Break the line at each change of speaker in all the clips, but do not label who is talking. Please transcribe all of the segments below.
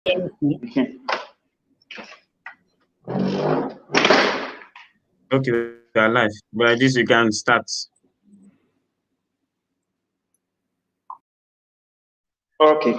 Okay, we are live. But at least you can start.
Okay.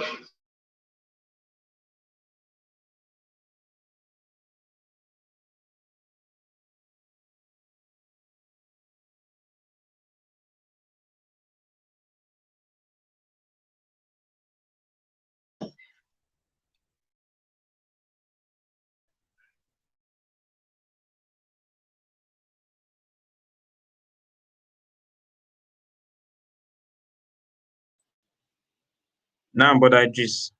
Now, but I just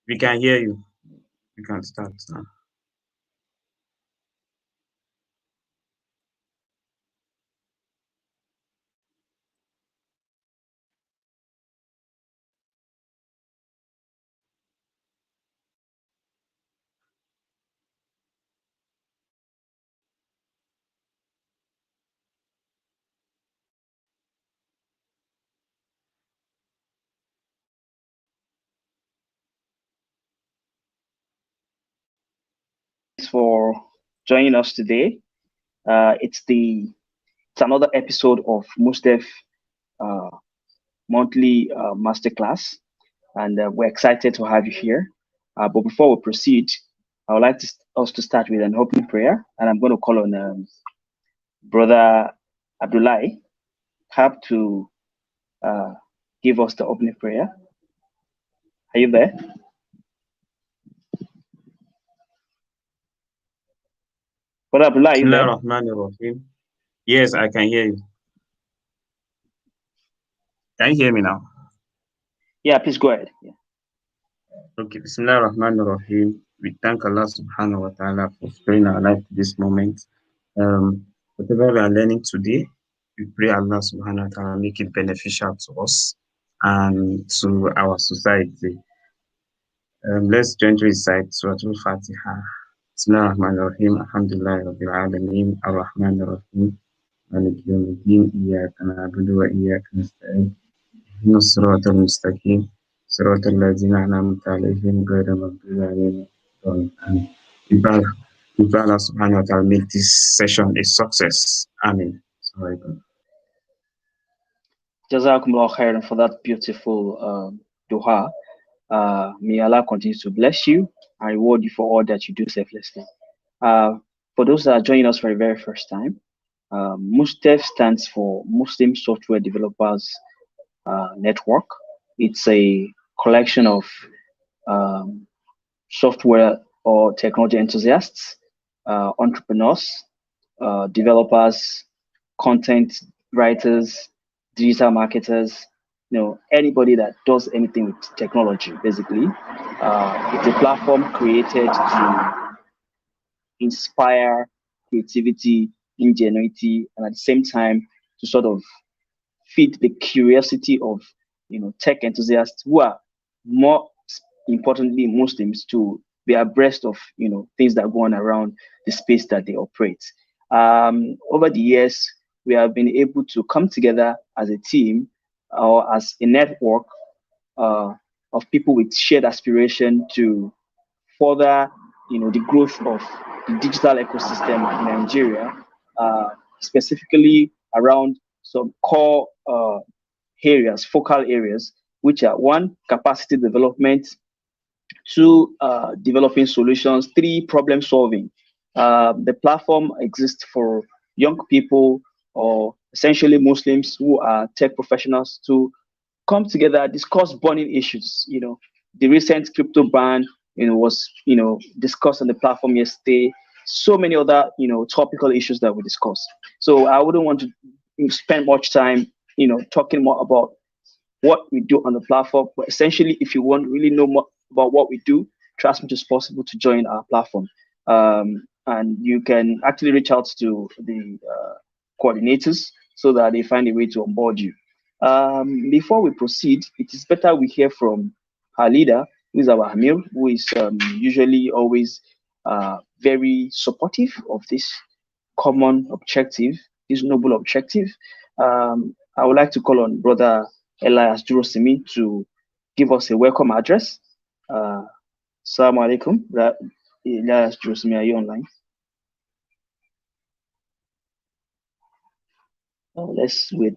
we can hear you. You can start now.
Thanks for joining us today. It's another episode of Mustef uh, monthly masterclass, and we're excited to have you here. But before we proceed, I would like us to start with an opening prayer, and I'm going to call on Brother Abdullah have to uh, give us the opening prayer. Are you there? Brother Abdullah, are you there?
Bismillahirrahmanirrahim. Yes, I can hear you. Can you hear me now?
Yeah, please go ahead. Yeah.
Okay, Bismillahirrahmanirrahim. We thank Allah subhanahu wa ta'ala for sparing our life to this moment. Whatever we are learning today, we pray Allah subhanahu wa ta'ala make it beneficial to us and to our society. Let's gently recite Surah Al-Fatiha. Bismillahirrahmanirrahim. Alhamdulillahi Rabbil Alameen. Ar-Rahmanir-Rahim. مالك يوم الدين إياك نعبد وإياك نستعين اهدنا الصراط المستقيم صراط الذين أنعمت عليهم غير المغضوب عليهم ولا الضالين. We pray Allah subhanahu wa ta'ala make this session a success. Amen.
Jazakumullah khairan for that beautiful dua. May Allah continue to bless you and reward you for all that you do selflessly. For those that are joining us for the very first time, MUSTEF stands for Muslim Software Developers Network. It's a collection of um, software or technology enthusiasts, entrepreneurs, developers, content writers, digital marketers, anybody that does anything with technology, basically. It's a platform created to inspire creativity, ingenuity, and at the same time to sort of feed the curiosity of tech enthusiasts who are more importantly Muslims to be abreast of things that go on around the space that they operate. Over the years, we have been able to come together as a team or as a network uh, of people with shared aspiration to further the growth of the digital ecosystem in Nigeria, specifically around some core areas, focal areas, which are one, capacity development, two, developing solutions, three, problem solving. The platform exists for young people or essentially Muslims who are tech professionals to come together, discuss burning issues. The recent crypto ban, was discussed on the platform yesterday. So many other topical issues that we discussed. So I wouldn't want to spend much time talking more about what we do on the platform. But essentially, if you want to really know more about what we do, trust me, it's possible to join our platform. And you can actually reach out to the coordinators so that they find a way to onboard you. Before we proceed, it is better we hear from our leader, who is our Amir, who is usually always very supportive of this common objective, this noble objective. I would like to call on Brother Elias Durosimi to give us a welcome address. Assalamu alaikum. Elias Josmi, are you online? Let's wait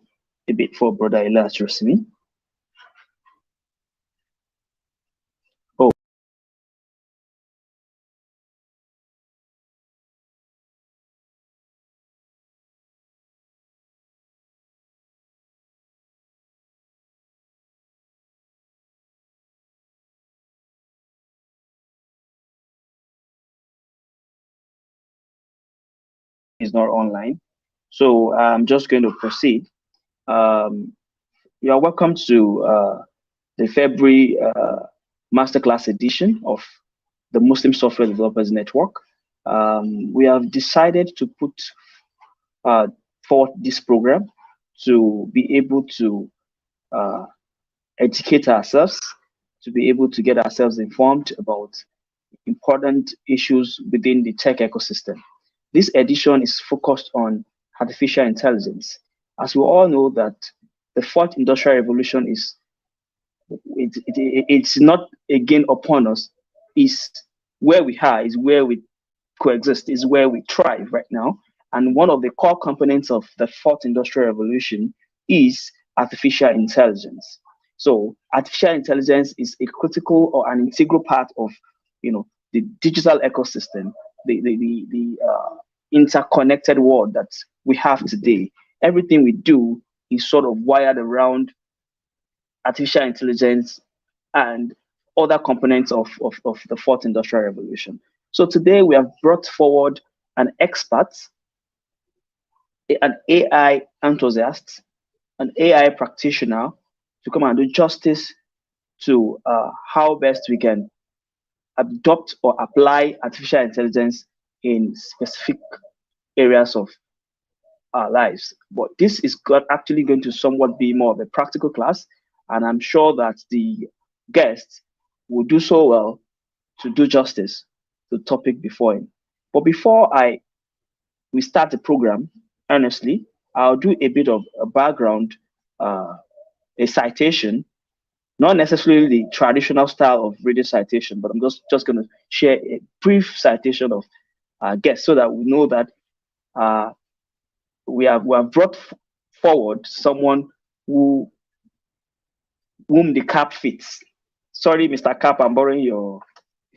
a bit for Brother Elias Josmi. Oh. Is not online. So I'm just going to proceed. You are welcome to the February Masterclass edition of the Muslim Software Developers Network. We have decided to put forward this program to be able to educate ourselves, to be able to get ourselves informed about important issues within the tech ecosystem. This edition is focused on artificial intelligence. As we all know that the fourth industrial revolution it's not again upon us, is where we are, is where we coexist, is where we thrive right now. And one of the core components of the fourth industrial revolution is artificial intelligence. So artificial intelligence is a critical or an integral part of, the digital ecosystem, the interconnected world that we have today. Everything we do is sort of wired around artificial intelligence and other components of the fourth industrial revolution. So today we have brought forward an expert, an AI enthusiast, an AI practitioner to come and do justice to how best we can adopt or apply artificial intelligence in specific areas of our lives. But this is actually going to somewhat be more of a practical class, and I'm sure that the guests will do so well to do justice to the topic before him. But before we start the program, honestly, I'll do a bit of a background, a citation, not necessarily the traditional style of reading citation, but I'm just going to share a brief citation of guests so that we know that we have brought forward someone whom the cap fits. Sorry, Mr. Cap, I'm borrowing your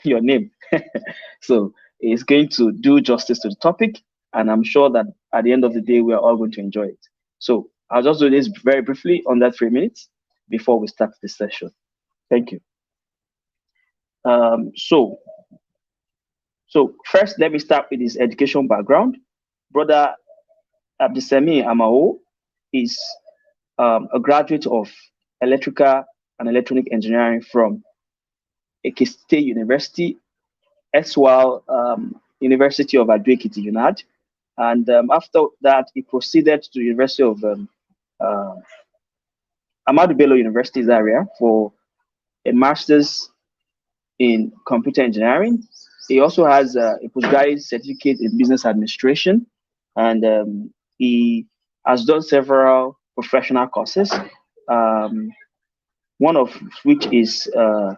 name. So it's going to do justice to the topic, and I'm sure that at the end of the day, we are all going to enjoy it. So I'll just do this very briefly under 3 minutes before we start the session. Thank you. So first, let me start with his education background. Brother Abdesemi Amao is a graduate of electrical and electronic engineering from Ekiti State University, as-well University of Ado-Ekiti, UNAD. And after that, he proceeded to the University of Ahmadu Bello University Zaria for a master's in computer engineering. He also has a postgraduate certificate in business administration, and he has done several professional courses, one of which is the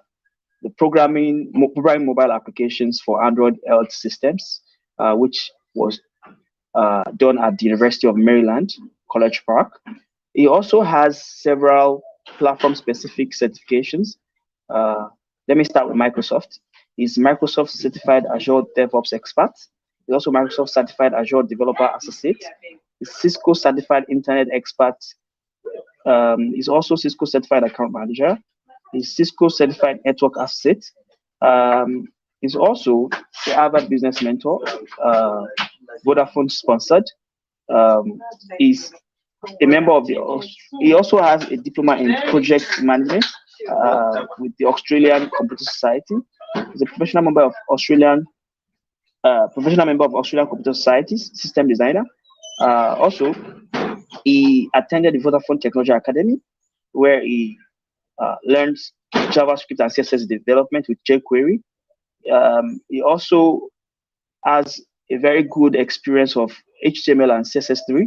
programming mobile applications for Android health systems, which was done at the University of Maryland, College Park. He also has several platform-specific certifications. Let me start with Microsoft. He's Microsoft Certified Azure DevOps Expert. He's also Microsoft Certified Azure Developer Associate. He's Cisco Certified Internet Expert. He's also Cisco Certified Account Manager. He's Cisco Certified Network Associate. He's also the Harvard Business Mentor, Vodafone sponsored. He's a member of he also has a diploma in project management with the Australian Computer Society. He's a professional member of Australian Computer Societies, system designer. Also, he attended the Vodafone Technology Academy, where he learned JavaScript and CSS development with jQuery. He also has a very good experience of HTML and CSS3.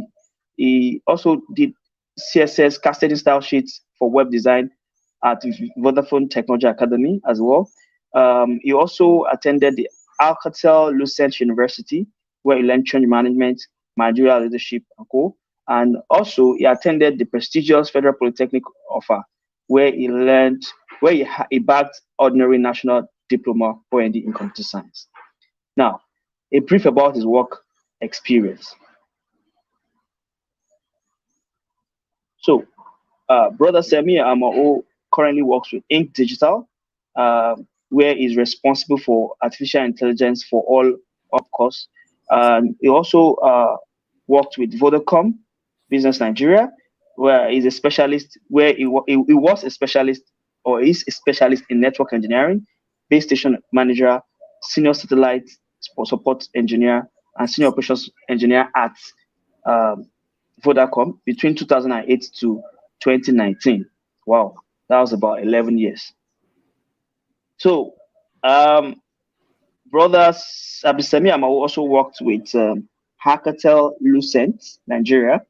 He also did CSS cascading style sheets for web design at Vodafone Technology Academy as well. He also attended the Alcatel-Lucent University, where he learned change management, managerial leadership, and co. And also, he attended the prestigious Federal Polytechnic offer, where he bagged ordinary national diploma OND in computer science. Now, a brief about his work experience. So, Brother Semi Amao currently works with Ink Digital, where he's responsible for artificial intelligence for all of course. He also worked with Vodacom Business Nigeria, where he's a specialist, where he was a specialist or is a specialist in network engineering, base station manager, senior satellite support engineer, and senior operations engineer at um, Vodacom between 2008 to 2019. Wow, that was about 11 years. So, brothers Abisemi Amao also worked with Hackatel Lucent, Nigeria,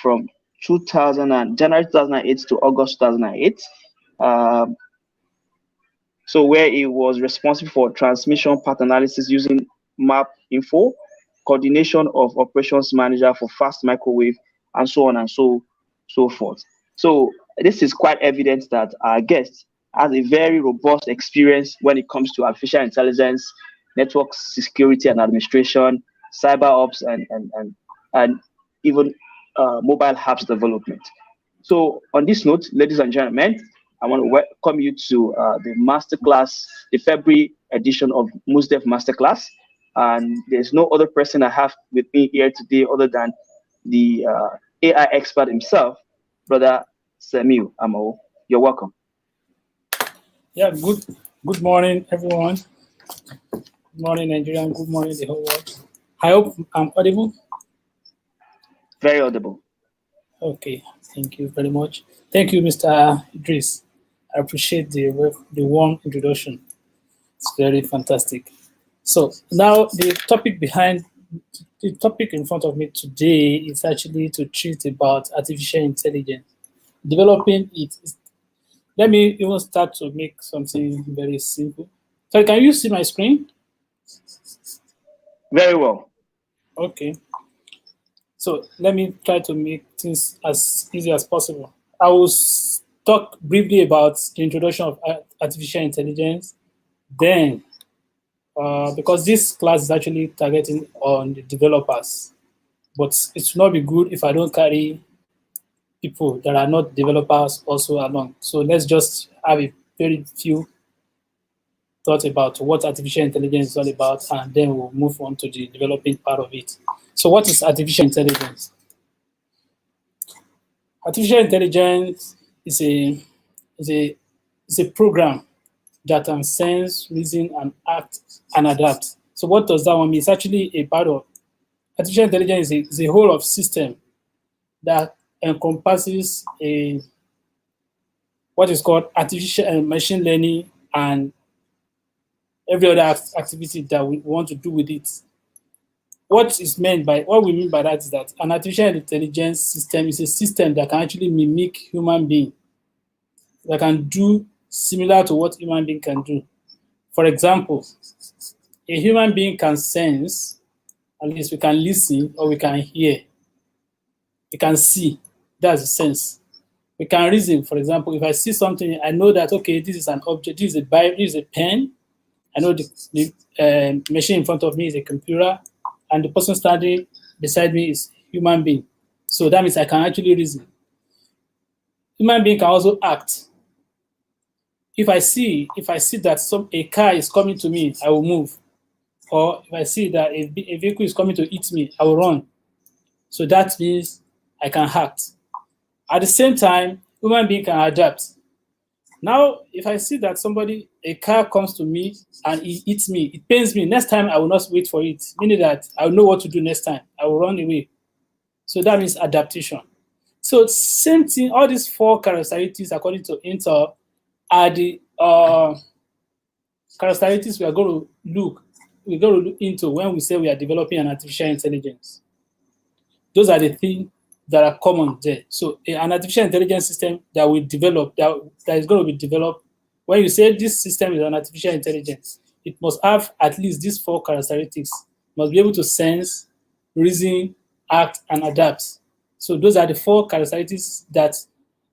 from January 2008 to August 2008. Um, so where he was responsible for transmission path analysis using map info, coordination of operations manager for fast microwave, and so on and so forth. So this is quite evident that our guest has a very robust experience when it comes to artificial intelligence, network security and administration, cyber ops, and even mobile apps development. So on this note, ladies and gentlemen, I want to welcome you to the masterclass, the February edition of Musdev Masterclass. And there's no other person I have with me here today other than the AI expert himself, Brother Samuel Amo. You're welcome.
Yeah, good morning, everyone. Good morning, Nigeria. Good morning, the whole world. I hope I'm audible.
Very audible.
Okay, thank you very much. Thank you, Mr. Idris. I appreciate the warm introduction. It's very fantastic. So now the topic in front of me today is actually to treat about artificial intelligence. Developing it. Let me even start to make something very simple. So can you see my screen?
Very well.
Okay. So let me try to make things as easy as possible. I will talk briefly about the introduction of artificial intelligence. Then, because this class is actually targeting on the developers, but it should not be good if I don't carry people that are not developers also along. So let's just have a very few thoughts about what artificial intelligence is all about, and then we'll move on to the developing part of it. So what is artificial intelligence? Artificial intelligence is a program that can sense, reason, and act and adapt. So what does that one mean? It's actually a part of artificial intelligence is a whole of system that encompasses what is called artificial machine learning and every other activity that we want to do with it. What we mean by that is that an artificial intelligence system is a system that can actually mimic human being, that can do similar to what human being can do. For example, a human being can sense, at least we can listen or we can hear. We can see, that's a sense. We can reason, for example, if I see something, I know that, okay, this is an object, this is a Bible, this is a pen. I know the machine in front of me is a computer, and the person standing beside me is human being. So that means I can actually reason. Human being can also act. If I see that a car is coming to me, I will move. Or if I see that a vehicle is coming to hit me, I will run. So that means I can act. At the same time, human being can adapt. Now, if I see that a car comes to me and it hits me, it pains me. Next time, I will not wait for it, meaning that I will know what to do next time. I will run away. So that means adaptation. So same thing, all these four characteristics, according to Intel, are the characteristics we're going to look into when we say we are developing an artificial intelligence. Those are the things that are common there. So an artificial intelligence system that we develop, that is going to be developed, when you say this system is an artificial intelligence, it must have at least these 4 characteristics. It must be able to sense, reason, act, and adapt. So those are the 4 characteristics that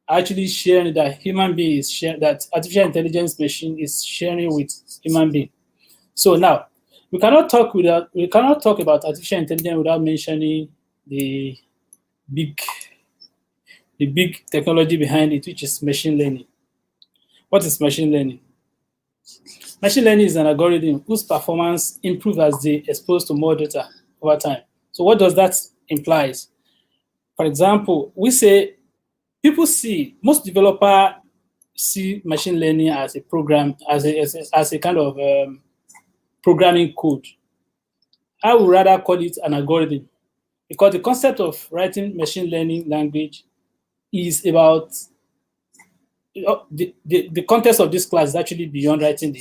actually sharing that human being is sharing, that artificial intelligence machine is sharing with human being. So now we cannot talk about artificial intelligence without mentioning the big technology behind it, which is machine learning. What is machine learning? Machine learning is an algorithm whose performance improves as they expose to more data over time. So what does that imply? For example, we say most developers see machine learning as a program, as a kind of programming code. I would rather call it an algorithm, because the concept of writing machine learning language is about the context of this class is actually beyond writing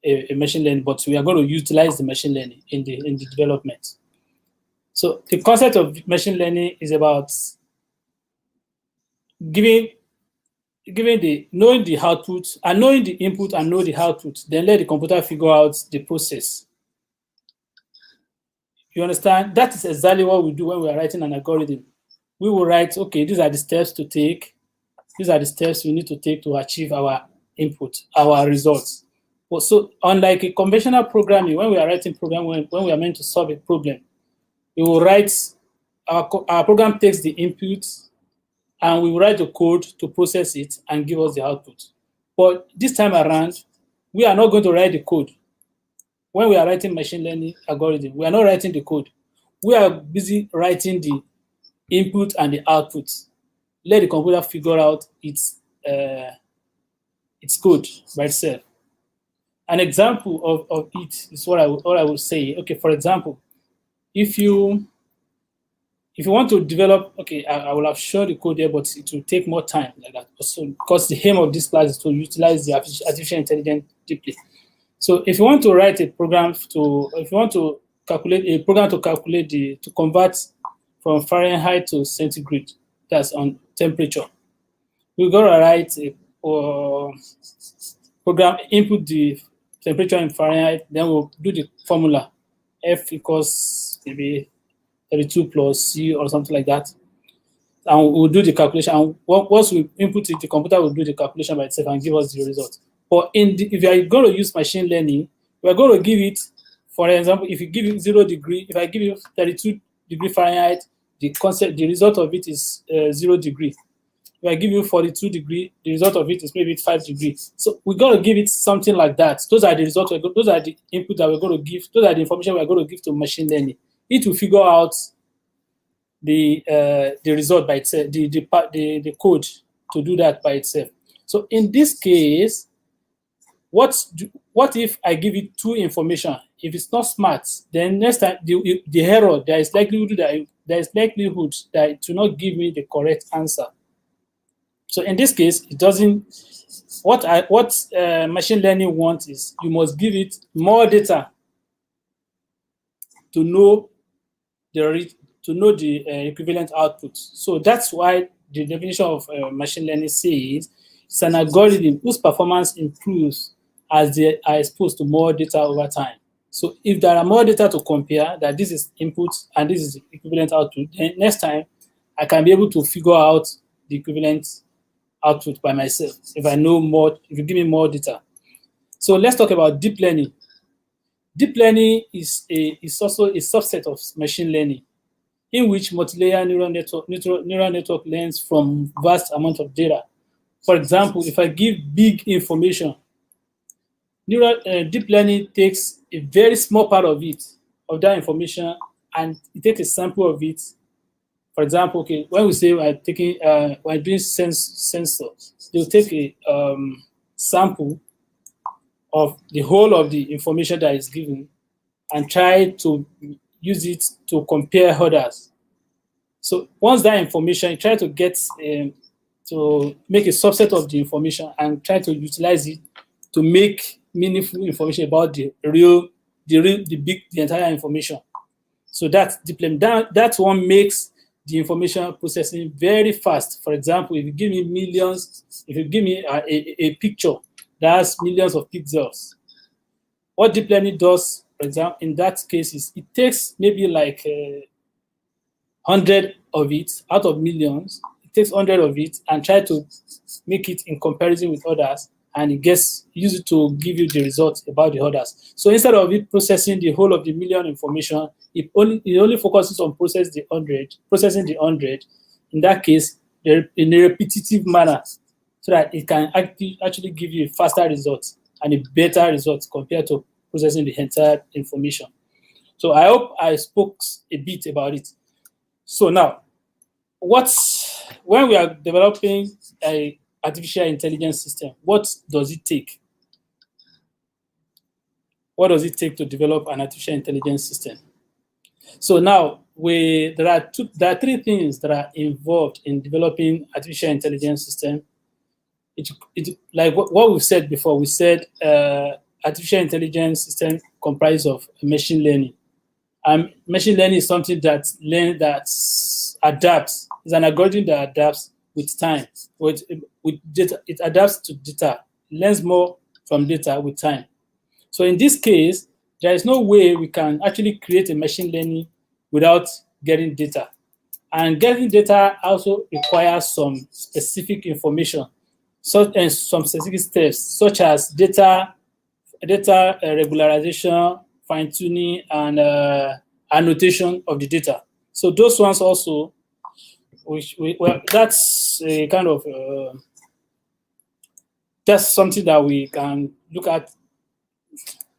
a machine learning, but we are going to utilize the machine learning in the development. So the concept of machine learning is about knowing the output and knowing the input and know the output, then let the computer figure out the process. You understand? That is exactly what we do when we are writing an algorithm. We will write, okay, these are the steps to take. These are the steps we need to take to achieve our input, our results. But so unlike a conventional programming, when we are writing program, when we are meant to solve a problem, we will write, our program takes the input and we will write the code to process it and give us the output. But this time around, we are not going to write the code. When we are writing machine learning algorithm, we are not writing the code. We are busy writing the input and the output. Let the computer figure out its code by itself. An example of it is what I would say. Okay, for example, if you want to develop, okay, I will have shown the code there, but it will take more time like that. So, because the aim of this class is to utilize the artificial intelligence deeply. So if you want to write a program if you want to calculate a program to convert from Fahrenheit to centigrade, that's on temperature, we're going to write a program, input the temperature in Fahrenheit, then we'll do the formula, F equals maybe 32 plus C or something like that. And we'll do the calculation. And once we input it, the computer will do the calculation by itself and give us the result. But if you are going to use machine learning, we are going to give it, for example, if you give it 0 degree, if I give you 32 degree Fahrenheit, the result of it is 0 degree. If I give you 42 degree, the result of it is maybe 5 degrees. So we're going to give it something like that. Those are the results. Those are the input that we're going to give. Those are the information we're going to give to machine learning. It will figure out the result by itself, the code to do that by itself. So in this case, what if I give it 2 information? If it's not smart, then next time the error, there is likelihood that it will not give me the correct answer. So in this case, it doesn't. What machine learning wants is you must give it more data to know the equivalent output. So that's why the definition of machine learning says it's an algorithm whose performance improves as they are exposed to more data over time. So if there are more data to compare, that this is input and this is the equivalent output, then next time I can be able to figure out the equivalent output by myself if I know more, if you give me more data. So let's talk about deep learning. Deep learning is also a subset of machine learning, in which multilayer neural network learns from vast amount of data. For example, if I give big information, deep learning takes a very small part of that information, and it takes a sample of it. For example, okay, when we say we're doing sensor, they'll take a sample of the whole of the information that is given and try to use it to compare others. So once that information, try to get to make a subset of the information and try to utilize it to make meaningful information about the entire information. So that's deep learning. That one makes the information processing very fast. For example, if you give me millions, if you give me a picture that has millions of pixels. What deep learning does, for example, in that case, is it takes maybe like 100 of it out of millions. It takes 100 of it and try to make it in comparison with others, and it use it to give you the results about the others. So instead of it processing the whole of the million information, it only focuses on processing the 100. In that case, in a repetitive manner, so that it can actually give you a faster result and a better result compared to processing the entire information. So I hope I spoke a bit about it. So now, when we are developing a artificial intelligence system, what does it take? What does it take to develop an artificial intelligence system? So now there are three things that are involved in developing artificial intelligence system. It like what we've said before. We said artificial intelligence system comprised of machine learning. Machine learning is something that adapts. It's an algorithm that adapts with time. With data, it adapts to data. Learns more from data with time. So in this case, there is no way we can actually create a machine learning without getting data. And getting data also requires some specific information, and some specific steps, such as data regularization, fine-tuning, and annotation of the data. So those ones also, that's a kind of that's something that we can look at.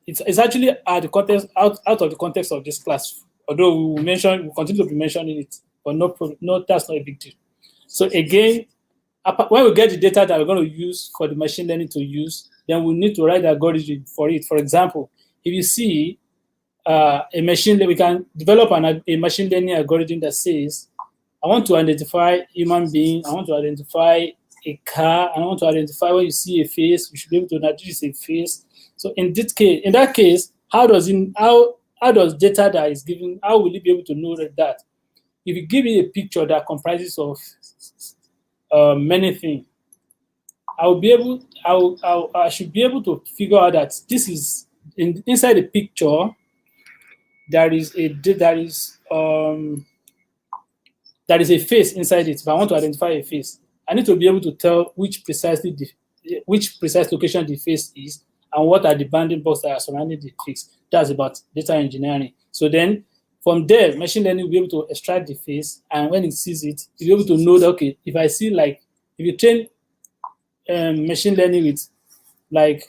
It's actually out of the context of this class. Although we continue to be mentioning it, but no, that's not a big deal. So again, when we get the data that we're going to use for the machine learning to use, then we need to write the algorithm for it. For example, if you see we can develop a machine learning algorithm that says, I want to identify human being, I want to identify a car, I want to identify when you see a face, we should be able to notice a face. So in that case, how does data that is given, how will it be able to know that? If you give me a picture that comprises of many things, I should be able to figure out that this is inside the picture. There is a face inside it. If I want to identify a face, I need to be able to tell which precise location the face is and what are the bounding blocks that are surrounding the face. That's about data engineering. So then from there, machine learning will be able to extract the face, and when it sees it, you'll be able to know that, okay, if you train machine learning with like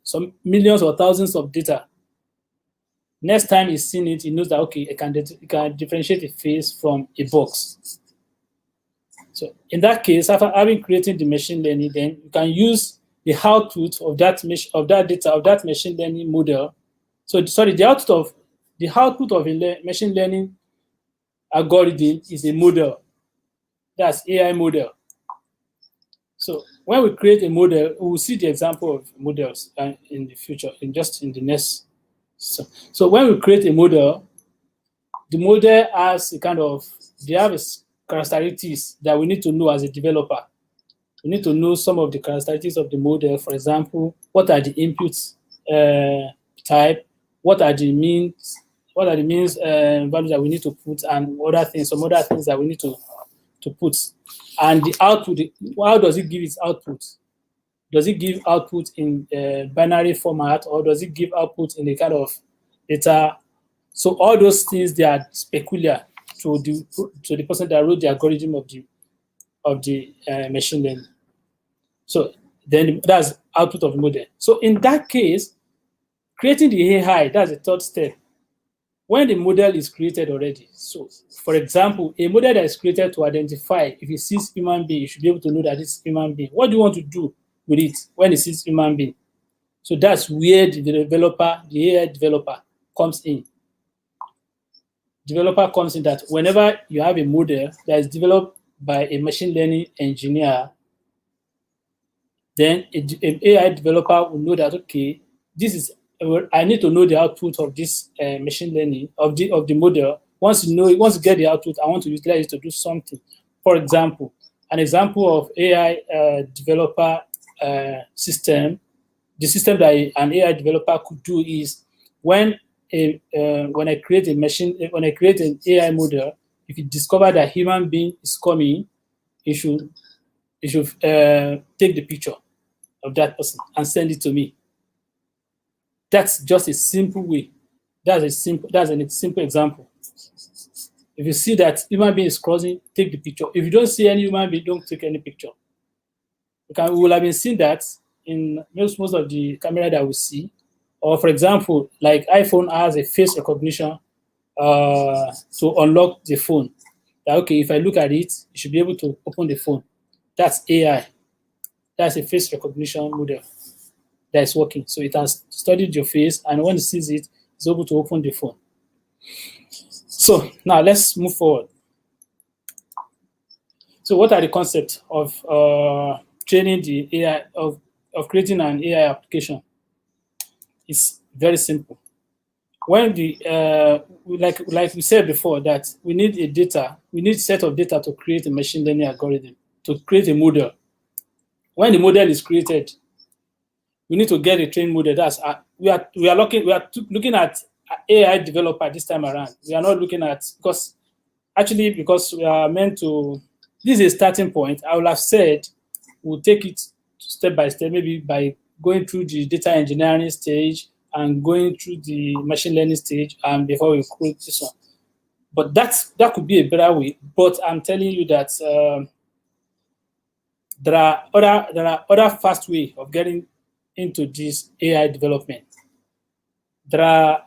some millions or thousands of data, next time he's seen it, he knows that, okay, it can differentiate a face from a box. So in that case, after having created the machine learning, then you can use the output of that data of that machine learning model. So the output of a machine learning algorithm is a model. That's AI model. So when we create a model, we will see the example of models in the future, in the next. So when we create a model, the model has they have characteristics that we need to know as a developer. We need to know some of the characteristics of the model. For example, what are the inputs type? What are the means values that we need to put, and some other things that we need to put. And the output, how does it give its output? Does it give output in binary format, or does it give output in a kind of data? So all those things, they are peculiar to the person that wrote the algorithm of the machine learning. So then that's output of the model. So in that case, creating the AI, that's the third step. When the model is created already, so for example, a model that is created to identify if it sees human being, you should be able to know that it's human being. What do you want to do with it when it sees human being? So that's where the AI developer comes in. Developer comes in that whenever you have a model that is developed by a machine learning engineer, then an AI developer will know that, okay, I need to know the output of this machine learning of the model. Once you get the output, I want to utilize it to do something. For example, an example of AI developer system, the system that an AI developer could do is when I create an AI model, if it discover that human being is coming, it should take the picture of that person and send it to me. That's just a simple way. That's a simple example. If you see that human being is crossing, take the picture. If you don't see any human being, don't take any picture. We will have been seeing that in most of the camera that we see. Or for example, like iPhone has a face recognition to unlock the phone. That, okay, if I look at it, you should be able to open the phone. That's AI. That's a face recognition model that is working. So it has studied your face, and when it sees it, it's able to open the phone. So now let's move forward. So what are the concepts of training the AI, of creating an AI application? It's very simple. When like we said before, that we need a set of data to create a machine learning algorithm, to create a model. When the model is created, we need to get a trained model. That's we are looking at AI developer this time around. We are not looking at because we are meant to. This is a starting point. I would have said we'll take it step by step, maybe by going through the data engineering stage and going through the machine learning stage, and before we create this one. But that could be a better way. But I'm telling you that there are other fast ways of getting into this AI development. There are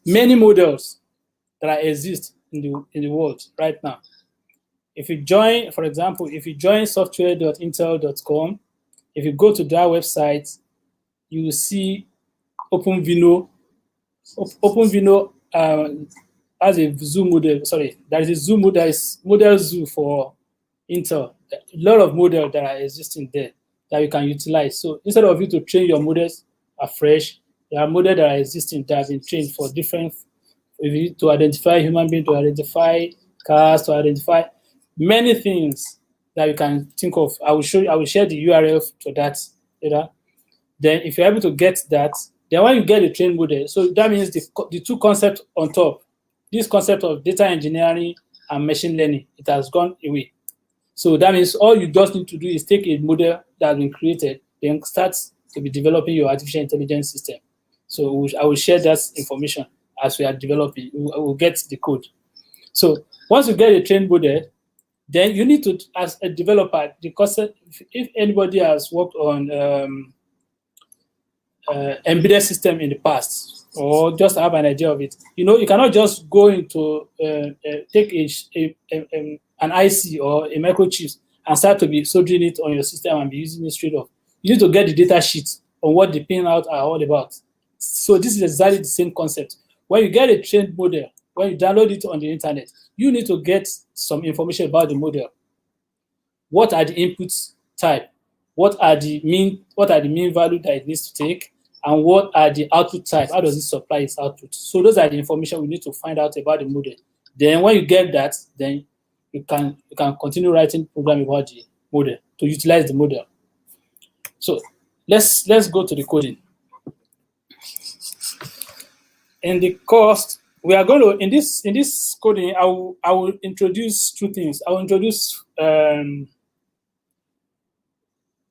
many models that exist in the world right now. If you join, for example, software.intel.com, if you go to that website, you will see Opencv. Opencv has a zoo model. Sorry, there is a zoo model. There is model zoo for Intel. A lot of models that are existing there that you can utilize. So instead of you to train your models afresh, there are models that are existing that have been trained for different, to identify human beings, to identify cars, to identify many things that you can think of. I will share the URL to that later. Then if you're able to get that, then when you get a trained model, so that means the two concepts on top, this concept of data engineering and machine learning, it has gone away. So that means all you just need to do is take a model that has been created, then start to be developing your artificial intelligence system. So I will share that information as we are developing. We will get the code. So once you get a trained model, then you need to, as a developer, the concept, if anybody has worked on embedded system in the past, or just have an idea of it, you cannot just go into take an IC or a microchip and start to be soldering it on your system and be using it straight off. You need to get the data sheet on what the pinout are all about. So this is exactly the same concept. When you get a trained model, when you download it on the internet, you need to get some information about the model. What are the inputs type? What are the mean value that it needs to take? And what are the output type? How does it supply its output? So those are the information we need to find out about the model. Then when you get that, then you can continue writing program about the model to utilize the model. So let's go to the coding. In the course, we are going to in this coding, I will introduce two things. I will introduce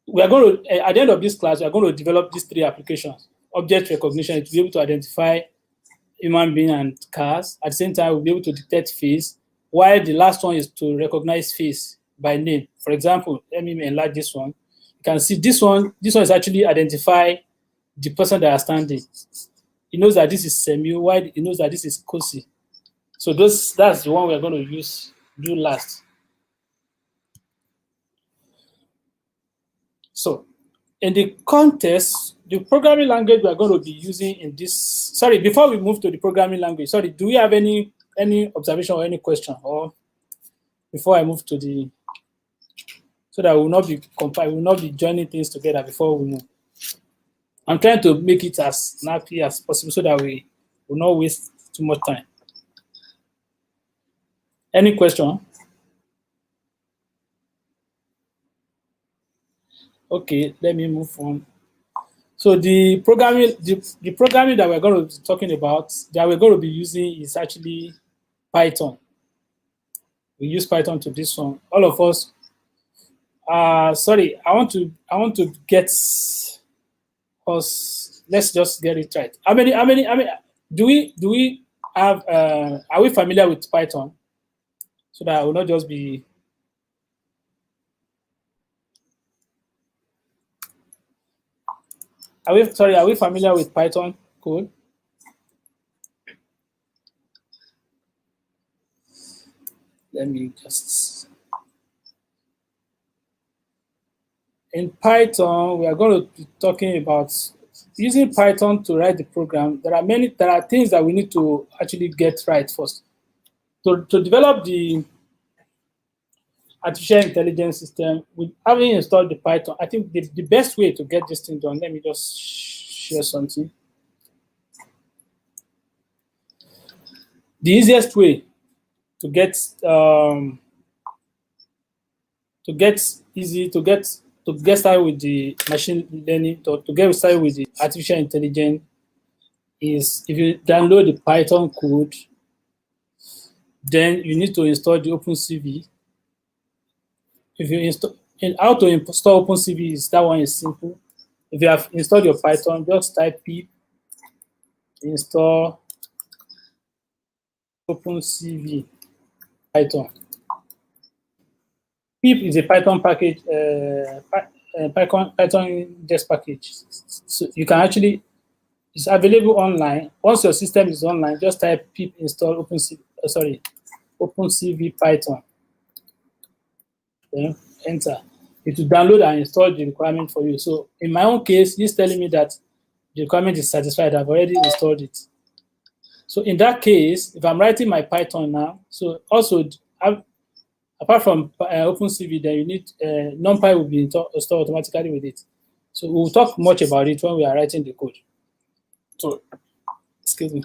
we are going to, at the end of this class, we are going to develop these three applications. Object recognition, to be able to identify human being and cars. At the same time, we'll be able to detect face, while the last one is to recognize face by name. For example, let me enlarge this one. You can see this one is actually identify the person that is standing. It knows that this is Samuel, while it knows that this is Kosi. So that's the one we're going to do last. So in the context, the programming language we are going to be using in this, sorry, before we move to the programming language, sorry, do we have any observation or any question? Or before I move to the, so that we will not be joining things together before we move. I'm trying to make it as snappy as possible so that we will not waste too much time. Any question? Okay, let me move on. So the programming that we're going to be talking about, that we're going to be using, is actually Python. We use Python to this one. All of us. Sorry, I want to get us. Let's just get it right. How many? Do we have? Are we familiar with Python? So that I will not just be. Are we familiar with Python code? Let me just. In Python, we are going to be talking about using Python to write the program. There are things that we need to actually get right first. To develop the artificial intelligence system, with having installed the Python, I think the best way to get this thing done, let me just share something. The easiest way to get started with the machine learning, to get started with the artificial intelligence, is if you download the Python code, then you need to install the Opencv. If you install, how to install Opencv is, that one is simple. If you have installed your Python, just type pip install Opencv Python. Pip is a Python package, Python just package. So you can actually, it's available online. Once your system is online, just type pip install Opencv Python. Then enter. It will download and install the requirement for you. So in my own case, it's telling me that the requirement is satisfied. I've already installed it. So in that case, if I'm writing my Python now, so also apart from Opencv, then you need NumPy will be installed automatically with it. So we'll talk much about it when we are writing the code. So, excuse me.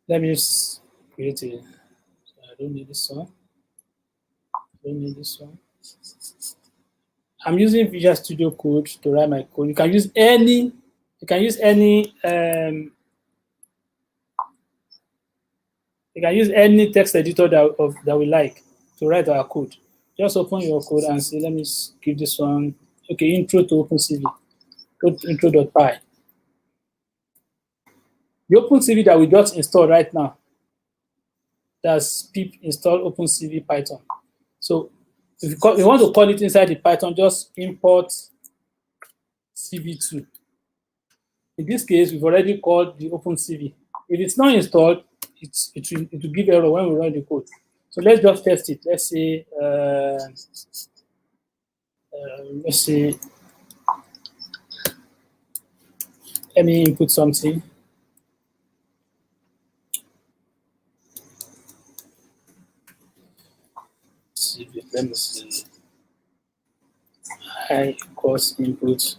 Let me just create a. I don't need this one. I'm using Visual Studio Code to write my code. You can use any. You can use any. You can use any text editor that we like to write our code. Just open your code and say, let me give this one. Okay, intro to Opencv. Intro.py. The Opencv that we just installed right now, that's pip install Opencv Python. So if you want to call it inside the Python, just import cv2. In this case, we've already called the Opencv. If it's not installed, it will give error when we run the code. So let's just test it. Let's say, let me input something. Let me see. I equals input.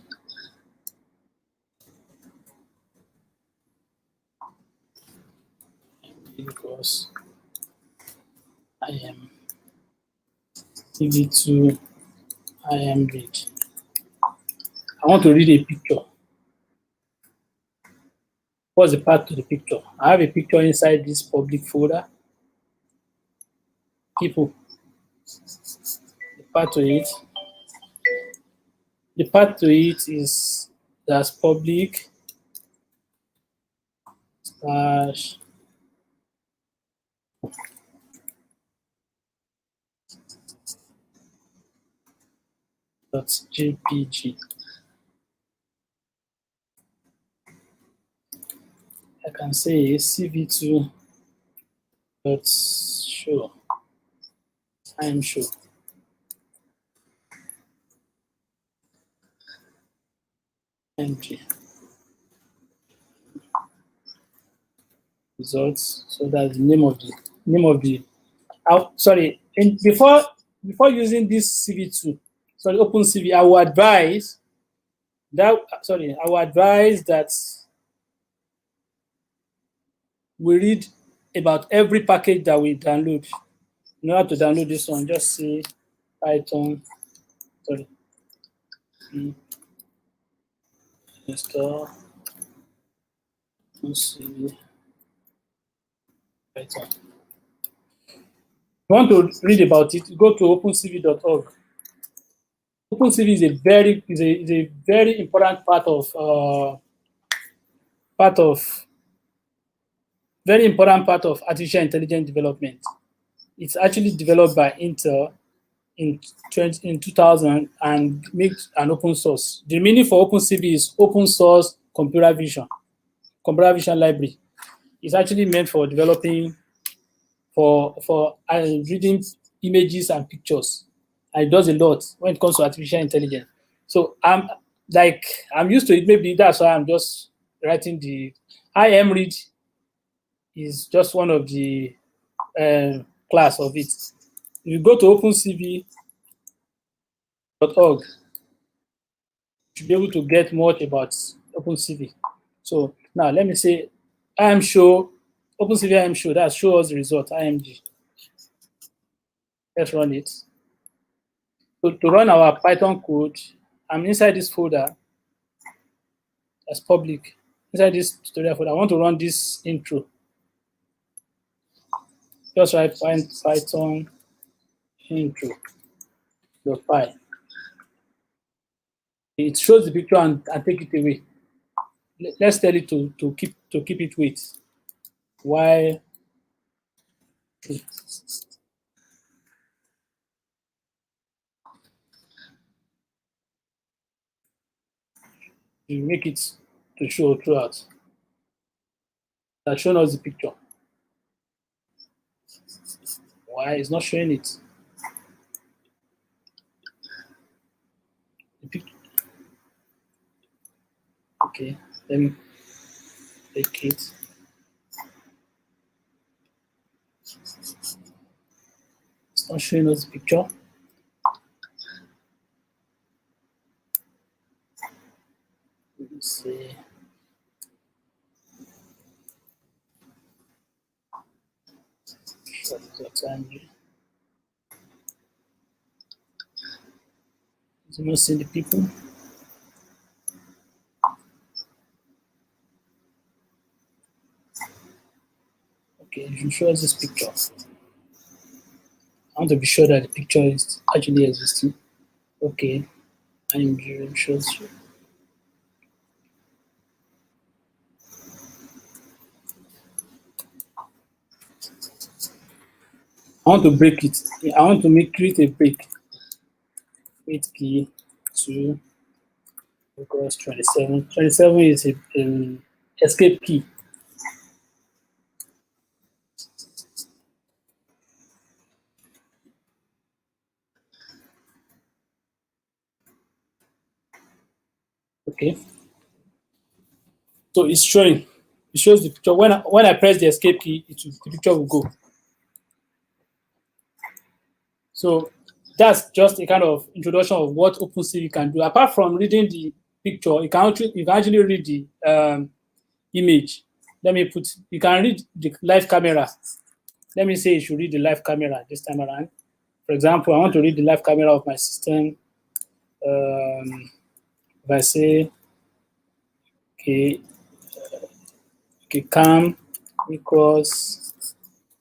Equals I am cv2 I am read. I want to read a picture. What's the path to the picture? I have a picture inside this public folder. People. The path to it. The path to it is that's public slash .jpg. I can say cv2 show time show. Empty results. So that's the name of the sorry. And before using this cv2, sorry, Opencv, I would advise that we read about every package that we download. In order to download this one, just say Python, install Opencv Python. If you want to read about it, go to opencv.org. Opencv is a very important part of artificial intelligence development. It's actually developed by Intel in 2000 and makes an open source. The meaning for Opencv is open source computer vision library. It's actually meant for developing for reading images and pictures. And it does a lot when it comes to artificial intelligence. So I'm used to it. Maybe that's why I'm just writing the IMRead is just one of the class of it. If you go to opencv.org, you should be able to get much about Opencv. So now let me say IMShow, Opencv IMShow, that shows us the result, IMG. Let's run it. So to run our Python code, I'm inside this folder that's public. Inside this tutorial folder, I want to run this intro. Just write Python intro.py. It shows the picture and take it away. Let's tell it to keep it wait. While you make it to show throughout. That's showing us the picture. Why it's not showing it? The picture. Okay, let me take it. It's not showing us the picture. Let me see. Is it not seeing the people? Okay, you should show us this picture. I want to be sure that the picture is actually existing. Okay, I'm sure. I want to break it. I want to create a break. Create key to equals 27. 27 is an escape key. Okay. So it's showing. It shows the picture. When I press the escape key, the picture will go. So that's just a kind of introduction of what Opencv can do. Apart from reading the picture, you can actually read the image. You can read the live camera. Let me say you should read the live camera this time around. For example, I want to read the live camera of my system. If I say, okay, cam equals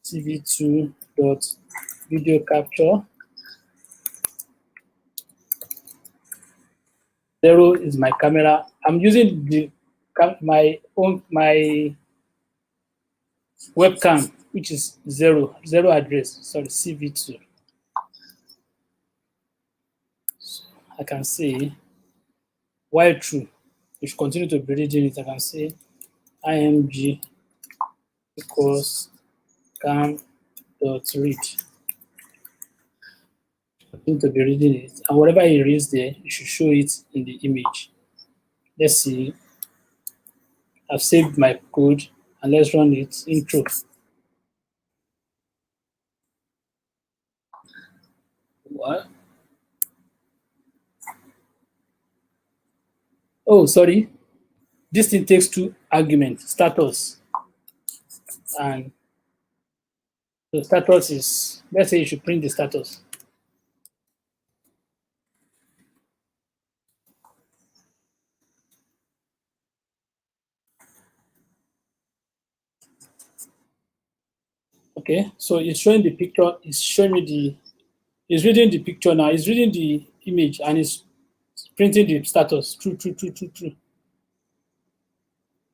tv2 dot video capture. 0 is my camera. I'm using my webcam, which is zero address. Sorry, CV2. So I can say while true, if you continue to be reading it, I can say img equals cam.read. Continue to be reading it, and whatever it reads there, you should show it in the image. Let's see. I've saved my code, and let's run it intro. What? Oh, sorry. This thing takes 2 arguments, status. And the status is let's say you should print the status. Okay, so it's showing the picture, it's showing me it's reading the picture now, it's reading the image, and it's printing the status, true.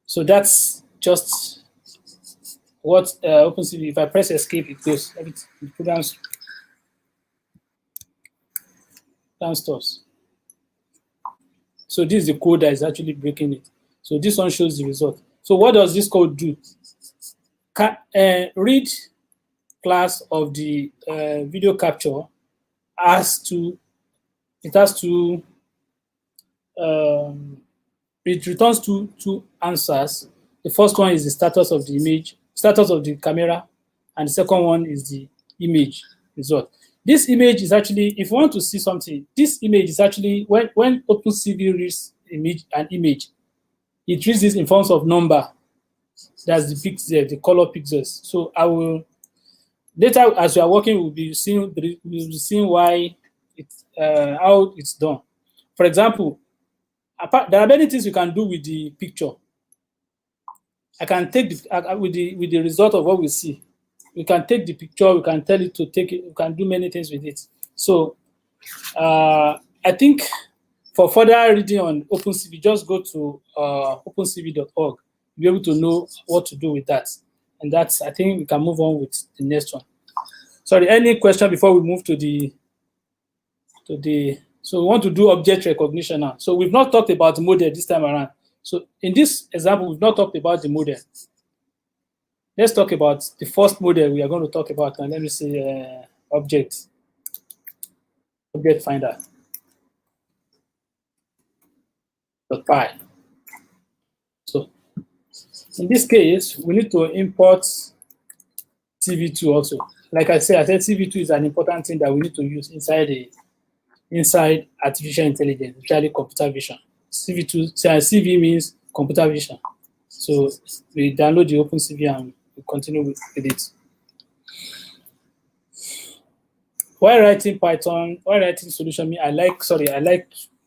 So that's just what Opencv, if I press escape, it goes, it put down stops. So this is the code that is actually breaking it. So this one shows the result. So what does this code do? Read class of the video capture it returns two answers. The first one is the status of the image, status of the camera, and the second one is the image result. This image is actually, if you want to see something, this image is actually, when Opencv reads an image, it reads this in forms of number. That's the pixel, the color pixels. So I will, later as we are working, we'll be seeing why how it's done. For example, there are many things you can do with the picture. I can take with the result of what we see. We can take the picture, we can tell it to take it, we can do many things with it. So I think for further reading on Opencv, just go to opencv.org. You'll be able to know what to do with that. And that's, I think we can move on with the next one. Sorry, any question before we move to the so we want to do object recognition now. So we've not talked about the model this time around. So in this example, we've not talked about the model. Let's talk about the first model we are going to talk about. And let me see, object finder. .py. So in this case, we need to import CV2 also. Like I said CV2 is an important thing that we need to use inside artificial intelligence, especially computer vision. CV means computer vision. So we download the Opencv and we continue with it. While writing Python, while writing solution, I like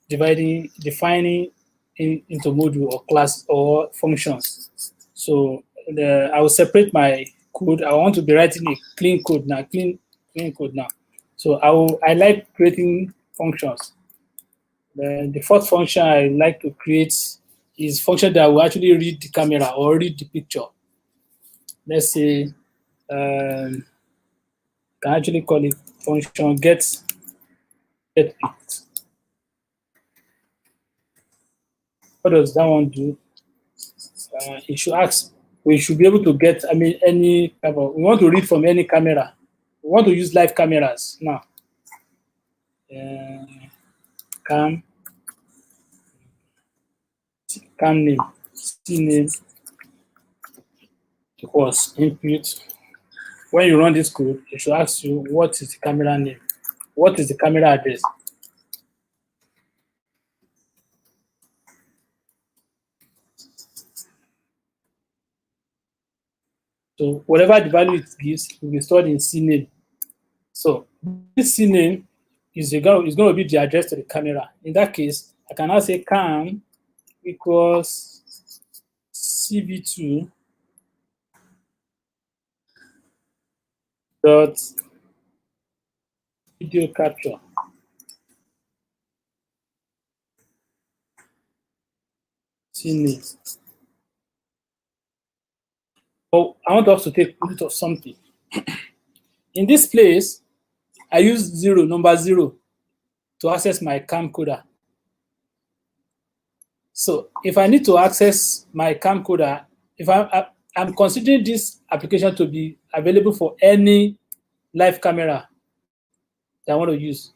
defining into module or class or functions. So I will separate my code. I want to be writing a clean code now, clean code now. So I like creating functions. The fourth function I like to create is function that will actually read the camera or read the picture. Let's say, can actually call it function get pic. What does that one do? It should ask. We should be able to get, any type of, we want to read from any camera. We want to use live cameras now. Cam name, CNAME equals input. When you run this code, it should ask you what is the camera name, what is the camera address. So whatever the value it gives will be stored in CNAME. So this CNAME is going to be the address to the camera. In that case, I can now say cam equals CV2 dot video capture CNAME. Oh, I want us to take note of something. In this place, I use number 0 to access my camcorder. So if I need to access my camcorder, if I'm considering this application to be available for any live camera that I want to use.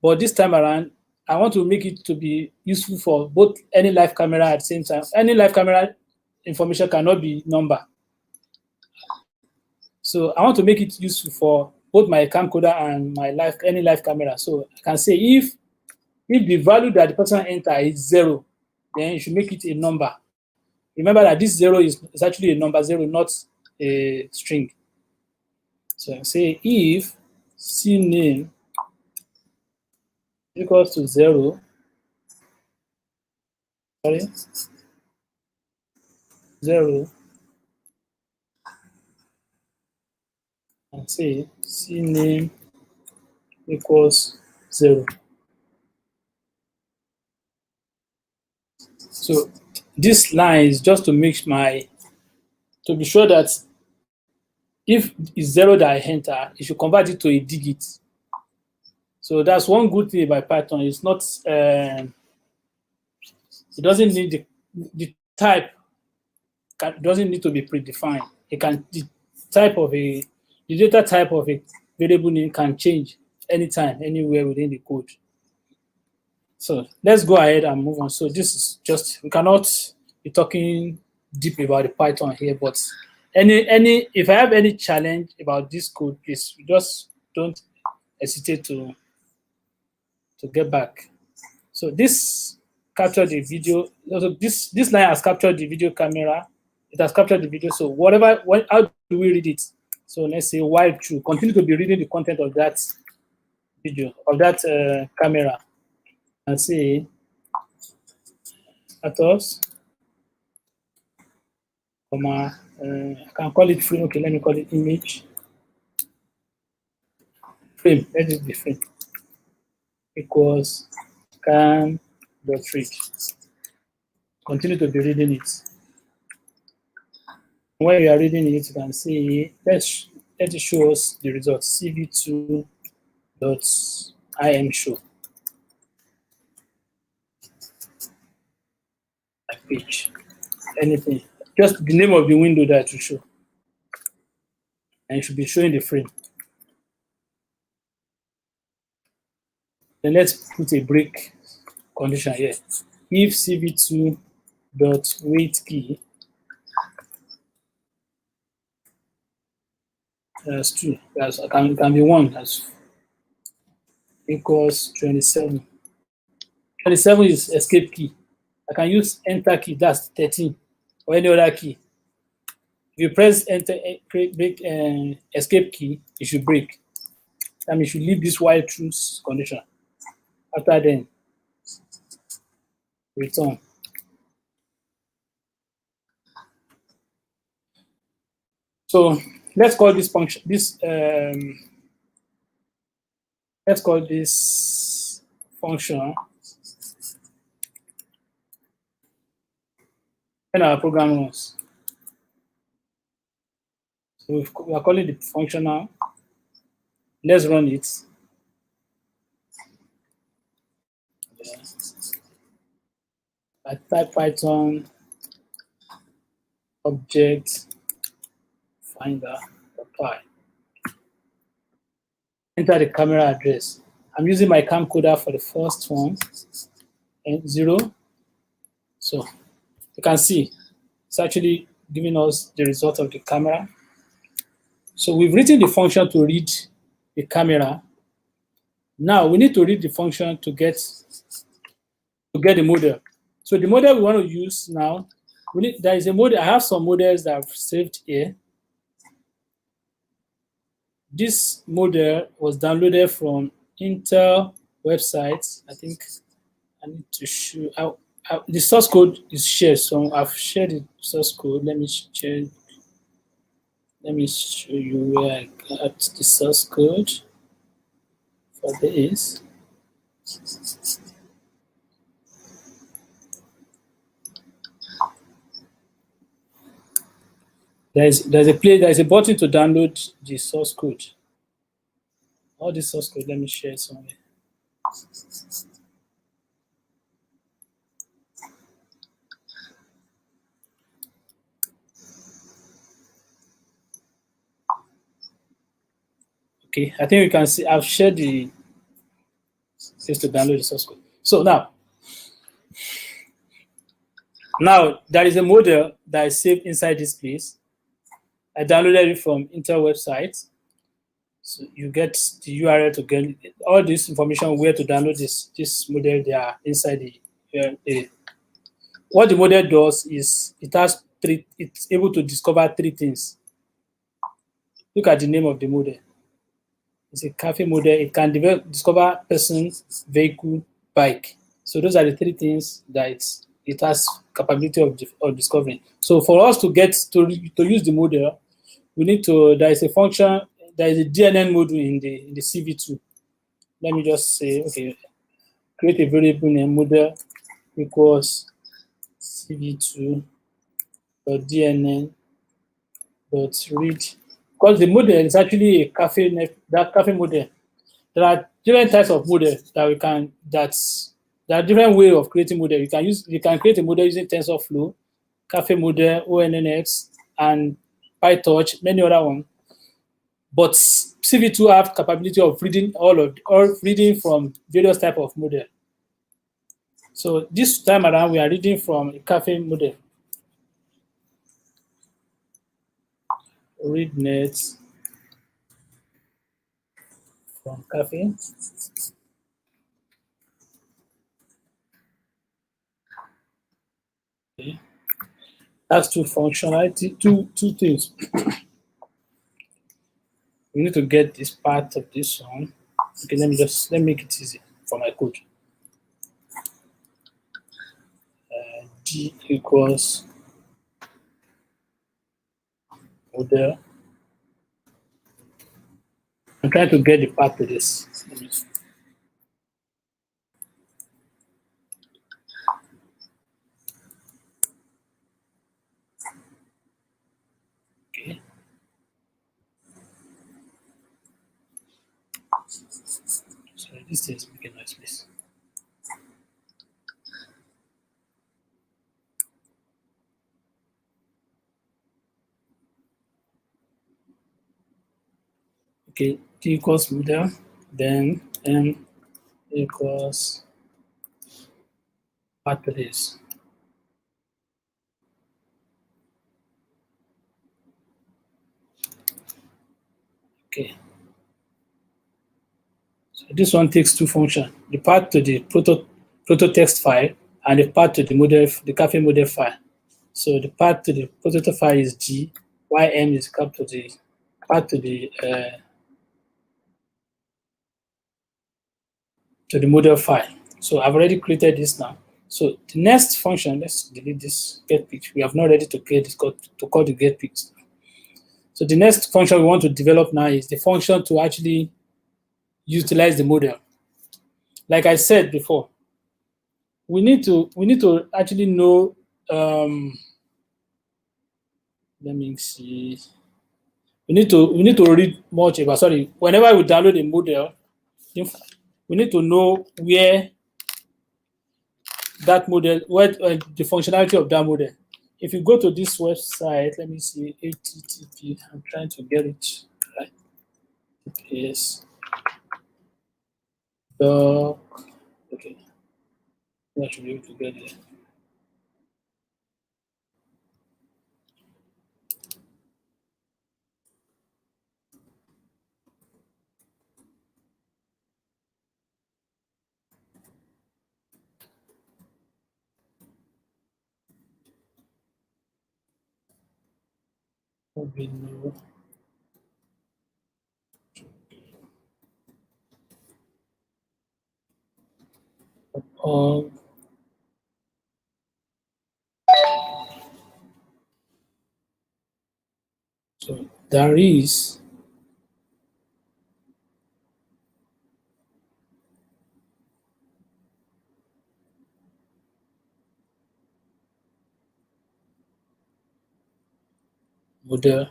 But this time around, I want to make it to be useful for both any live camera at the same time. Any live camera information cannot be number. So I want to make it useful for both my camcorder and my any live camera. So I can say if the value that the person enter is 0, then you should make it a number. Remember that this 0 is actually a number 0, not a string. So I say if CName equals to 0. Sorry, 0, and say CName equals 0. So this line is just to make to be sure that if it's 0 that I enter, it should convert it to a digit. So that's one good thing about Python. It's not, it doesn't need the type doesn't need to be predefined. It can the data type of a variable name can change anytime, anywhere within the code. So let's go ahead and move on. So this is just, we cannot be talking deep about the Python here, but if I have any challenge about this code, please just don't hesitate to get back. So this captured the video. Also, this line has captured the video camera. It has captured the video. So how do we read it? So let's say while true, continue to be reading the content of that video, of that camera, and say status, comma, I can call it frame. Okay, let me call it image frame. Let it be frame equals cam.read. Continue to be reading it. When you are reading it, you can see, let it show us the result, cv2.imshow. Page, anything, just the name of the window that it will show. And it should be showing the frame. Then let's put a break condition here. If cv2.waitKey that's 2, can be 1, that's equals 27. 27 is escape key. I can use enter key, that's 13, or any other key. If you press enter, break, escape key, it should break. That means you should leave this while true condition. After then, return. So let's call this function, let's call this function in our program runs. So we are calling the function now. Let's run it. I type Python object finder apply. Enter the camera address. I'm using my camcorder for the first one, and 0. So you can see it's actually giving us the result of the camera. So we've written the function to read the camera. Now we need to read the function to get the model. So the model we want to use now, there is a model. I have some models that I've saved here. This model was downloaded from Intel website. I think I need to show the source code is shared. So I've shared the source code. Let me share. Let me show you where I got the source code for this. There's a button to download the source code. All the source code, let me share it somewhere. Okay, I think you can see I've shared the place to download the source code. So now there is a model that is saved inside this place. I downloaded it from Intel website. So you get the URL to get all this information where to download this model. They are inside the what the model does is it's able to discover 3 things. Look at the name of the model. It's a cafe model. It can discover person, vehicle, bike. So those are the three things that it has capability of discovering. So for us to get to use the model, we need to, there is a function, there is a DNN module in the CV2. Let me just say, okay, create a variable name model equals CV2 .dnn .read, because the model is actually a that cafe model. There are different types of models that we can, there are different ways of creating model. You can create a model using TensorFlow, cafe model, ONNX, and PyTorch, many other ones. But CV2 have capability of reading reading from various type of model. So this time around, we are reading from a cafe model. Read net from cafe. Okay. That's two functionality, two things. We need to get this part of this one. Okay, let me make it easy for my code. G equals model. I'm trying to get the path to this. Okay. Sorry, this thing is making noise, please. Okay, T equals model, then M equals path to this. Okay. So this one takes two functions: the path to the proto text file and the path to the model, the cafe model file. So the path to the proto file is G, while M is equal to the path to the model file. So I've already created this now. So the next function, let's delete this get picture. We have not ready to create this code to call the get picture. So the next function we want to develop now is the function to actually utilize the model. Like I said before, we need to actually know. Let me see. We need to read much about. Sorry, whenever we download a model, we need to know where that model, what the functionality of that model. If you go to this website, let me see, HTTP. I'm trying to get it right. Yes. Okay. I should be able to get it. Um, so there is model.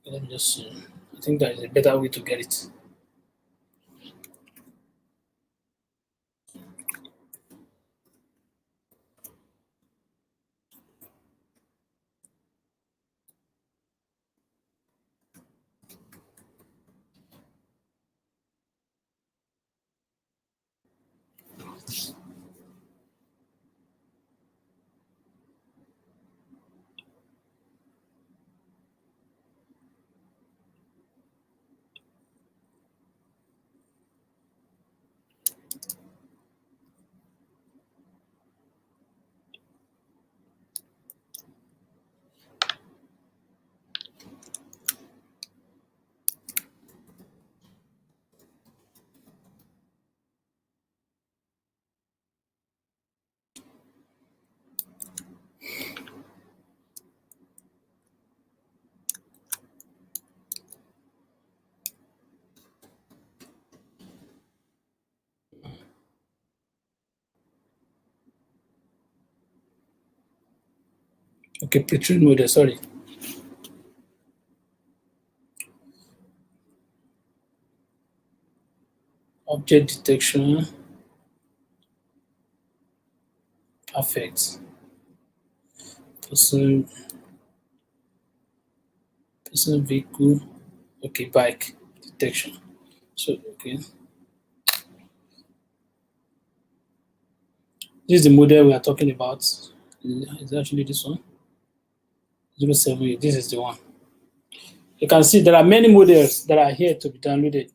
Let me just see. I think there is a better way to get it. Okay, pre-trained model, sorry. Object detection. Perfect. Person vehicle. Okay, bike detection. So okay. This is the model we are talking about. It's actually this one. 078. This is the one. You can see there are many models that are here to be downloaded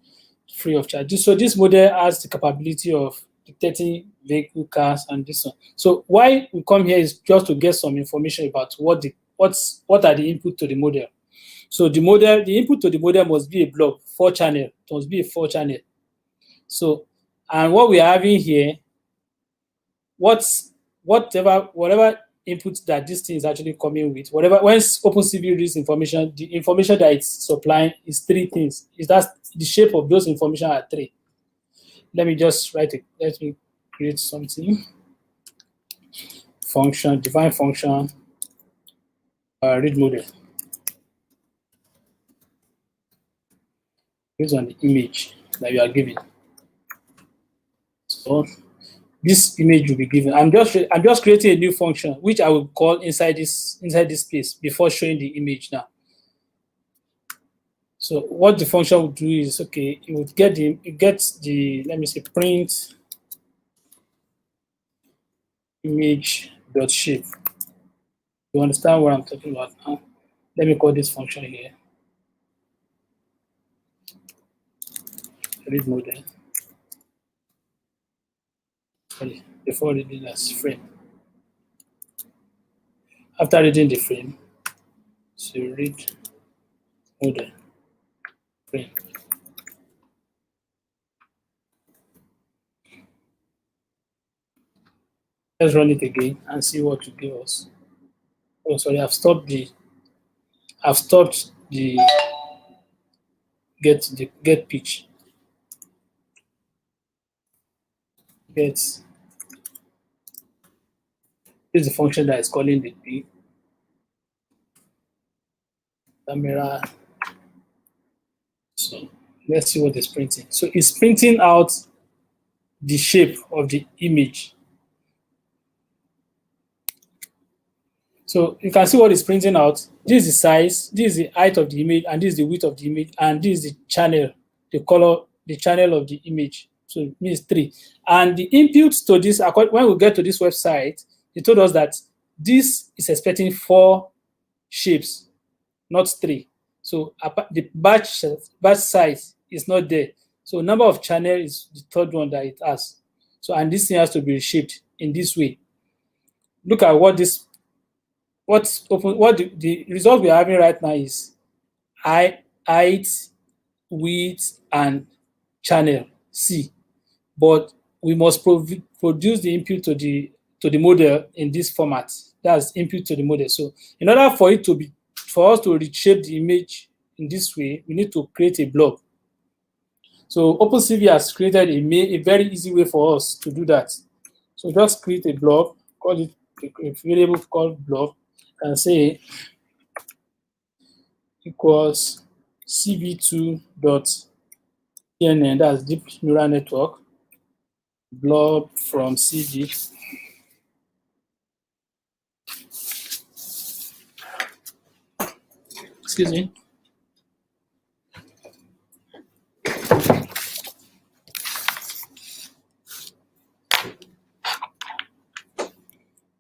free of charge. So this model has the capability of detecting vehicle, cars, and this one. So why we come here is just to get some information about what are the input to the model. So the input to the model must be a block, 4-channel. It must be a 4-channel. So, and what we are having here, whatever input that this thing is actually coming with, whatever, once Opencv reads information, the information that it's supplying is 3 things. Is that the shape of those information are 3. Let me just write it. Let me create something. Function, define function, read model. Based on the image that you are given. So this image will be given. I'm just creating a new function which I will call inside this space before showing the image now. So what the function will do is, okay, it would get the let me say print image.shape. You understand what I'm talking about now? Let me call this function here. Read model. Sorry, before reading as frame. After reading the frame, so read model frame. Let's run it again and see what it gives us. Oh, sorry, I've stopped the get pitch. This is the function that is calling the camera. So let's see what it's printing. So it's printing out the shape of the image. So you can see what it's printing out. This is the size, this is the height of the image, and this is the width of the image, and this is the channel, the color, the channel of the image. So it means 3. And the inputs to this, when we get to this website, it told us that this is expecting 4 shapes, not 3. So the batch size is not there. So number of channel is the 3rd one that it has. So, and this thing has to be reshaped in this way. Look at what the result we're having right now is height, width, and channel C. But we must produce the input to the model in this format. That's input to the model. So in order for us to reshape the image in this way, we need to create a blob. So Opencv has created a very easy way for us to do that. So just create a blob, call it a variable called blob, and say equals cv2.cnn, that's deep neural network, blob from cv. Excuse me.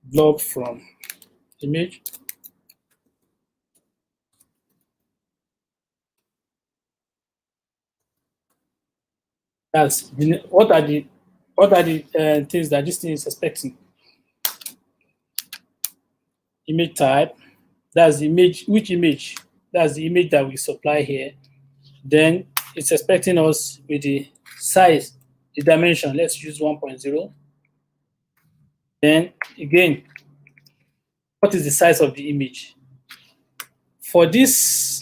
Blob from image. That's what are the things that this thing is expecting. Image type. That's the image. Which image? That's the image that we supply here. Then it's expecting us with the size, the dimension. Let's use 1.0. Then again, what is the size of the image? For this,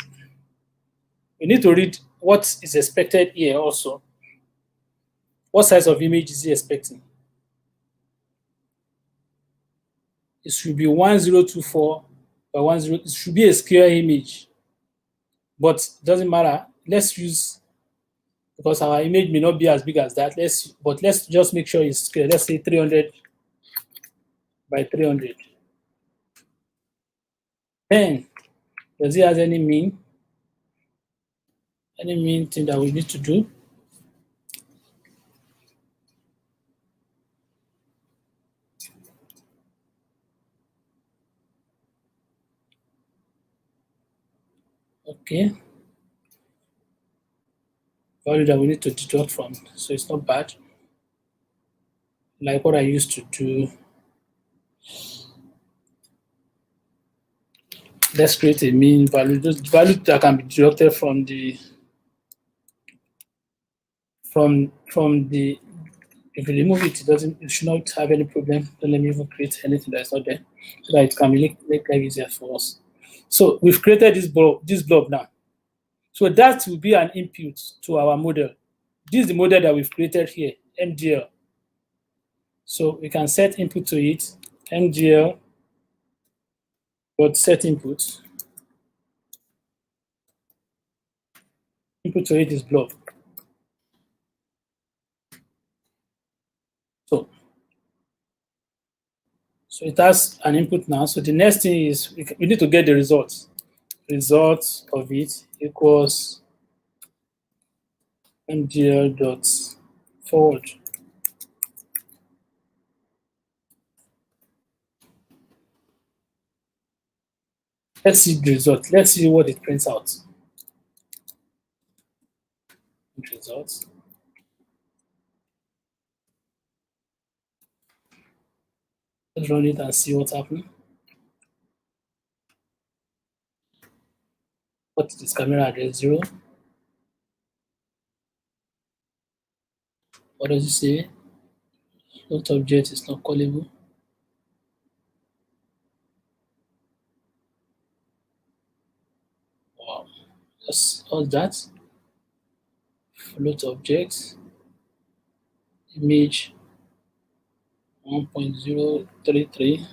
we need to read what is expected here also. What size of image is he expecting? It should be 1024 by 10. It should be a square image, but it doesn't matter. Let's use, because our image may not be as big as that. Let's just make sure it's square. Let's say 300 by 300. Then, does it have any mean? Any mean thing that we need to do? Okay. Value that we need to deduct from, so it's not bad. Like what I used to do. Let's create a mean value. Those value that can be deducted from the if you remove it, it should not have any problem. Don't let me even create anything that's not there, so that it can make life easier for us. So we've created this blob now. So that will be an input to our model. This is the model that we've created here, MGL. So we can set input to it, MGL dot set input. Input to it is blob. So it has an input now. So the next thing is we need to get the results. Result of it equals mgl dot forward. Let's see the result. Let's see what it prints out. Results. Let's run it and see what's happening. What is this camera address 0? What does it say? Float object is not callable. Wow. That's all that. Float object. Image 1.033.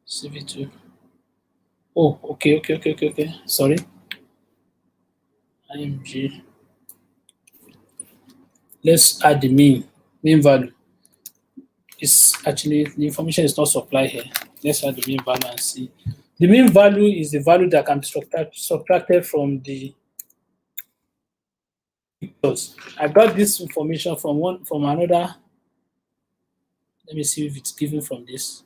CV2. Oh, okay. Sorry. IMG. Let's add the mean value. It's actually, the information is not supplied here. Let's add the mean value and see. The mean value is the value that can be subtracted from the pictures. I got this information from another. Let me see if it's given from this.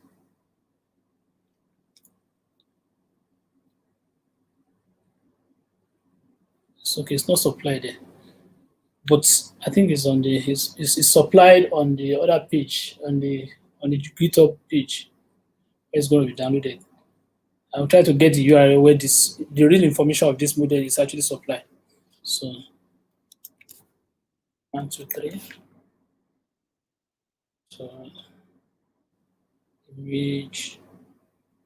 It's okay, it's not supplied there. But I think it's on the it's supplied on the other page, on the GitHub page. It's going to be downloaded. I'll try to get the URL where the real information of this model is actually supplied. So 1, 2, 3. So image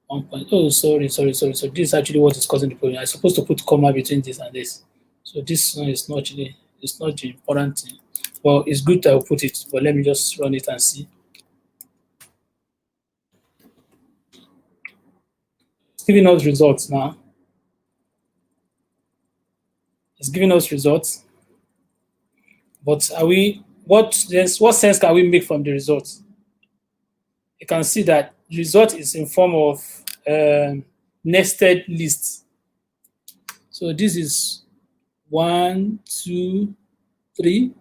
1. Oh, sorry. So this is actually what is causing the problem. I'm supposed to put comma between this and this. So this one is not actually, it's not the important thing. Well, it's good that I put it, but let me just run it and see. It's giving us results now. It's giving us results. But what sense can we make from the results? You can see that the result is in form of nested lists. So this is 1, 2, 3.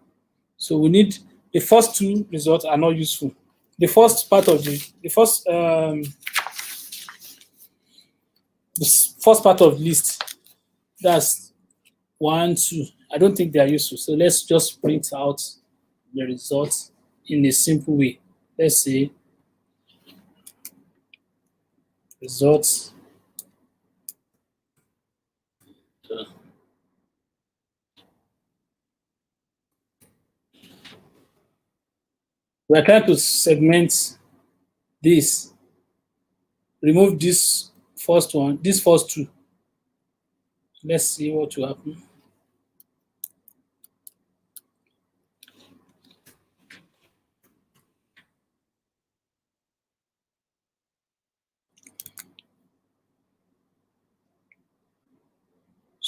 So we need the first two results are not useful. The first part of the first part of list, that's 1, 2. I don't think they are useful. So let's just print out the results in a simple way. Let's say results. We're trying to segment this, remove this first one, this first two. Let's see what will happen.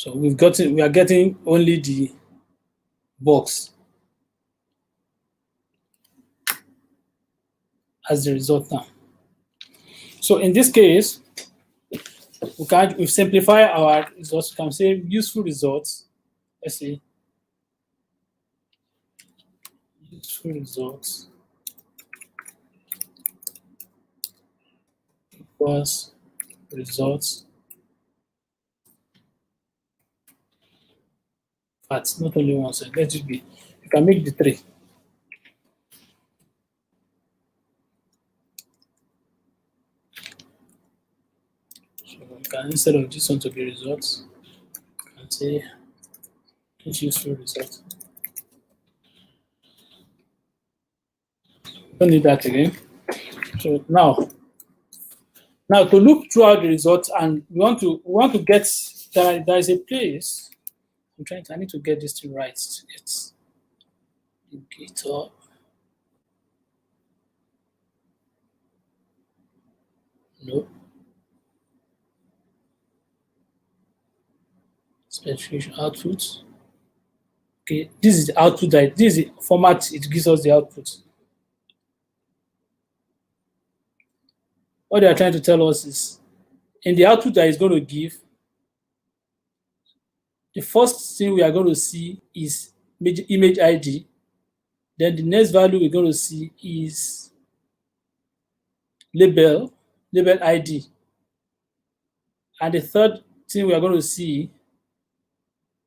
So we are getting only the box as the result now. So in this case, we simplify our results. We can say useful results. Let's see. Useful results equals results. But not only one side. Let it be. You can make the 3. So we can, instead of this one to be results, you can say useful result. Don't need that again. So now to look throughout the results, and we want to get there is a place. I need to get this thing right. It's indicator. No. Specification outputs. Okay, this is the output this is the format it gives us the output. What they are trying to tell us is in the output that is going to give, the first thing we are going to see is image ID. Then the next value we're going to see is label ID. And the third thing we are going to see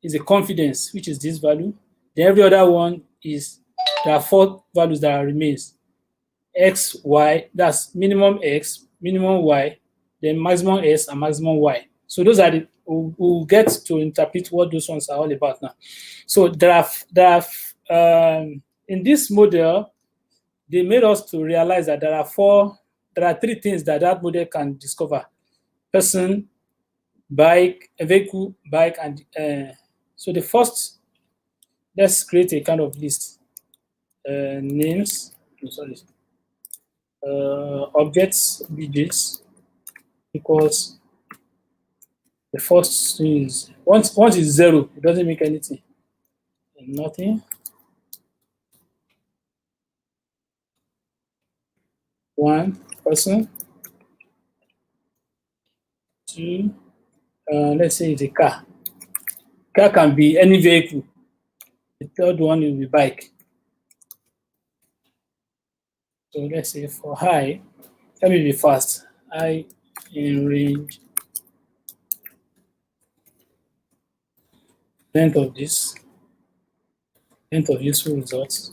is a confidence, which is this value. Then every other one is, there are 4 values that remains. X, Y, that's minimum X, minimum Y, then maximum S and maximum Y. So those are we'll get to interpret what those ones are all about now. So in this model, they made us to realize that there are 3 things that model can discover: person, bike, a vehicle, bike, and so the first, let's create a kind of list. Names, objects, BJs, because the first thing is once is 0, it doesn't make anything. Nothing. 1 person. 2. Let's say it's a car. Car can be any vehicle. The third one will be bike. So let's say for high, let me be fast. High in range. Length of this. Length of useful results.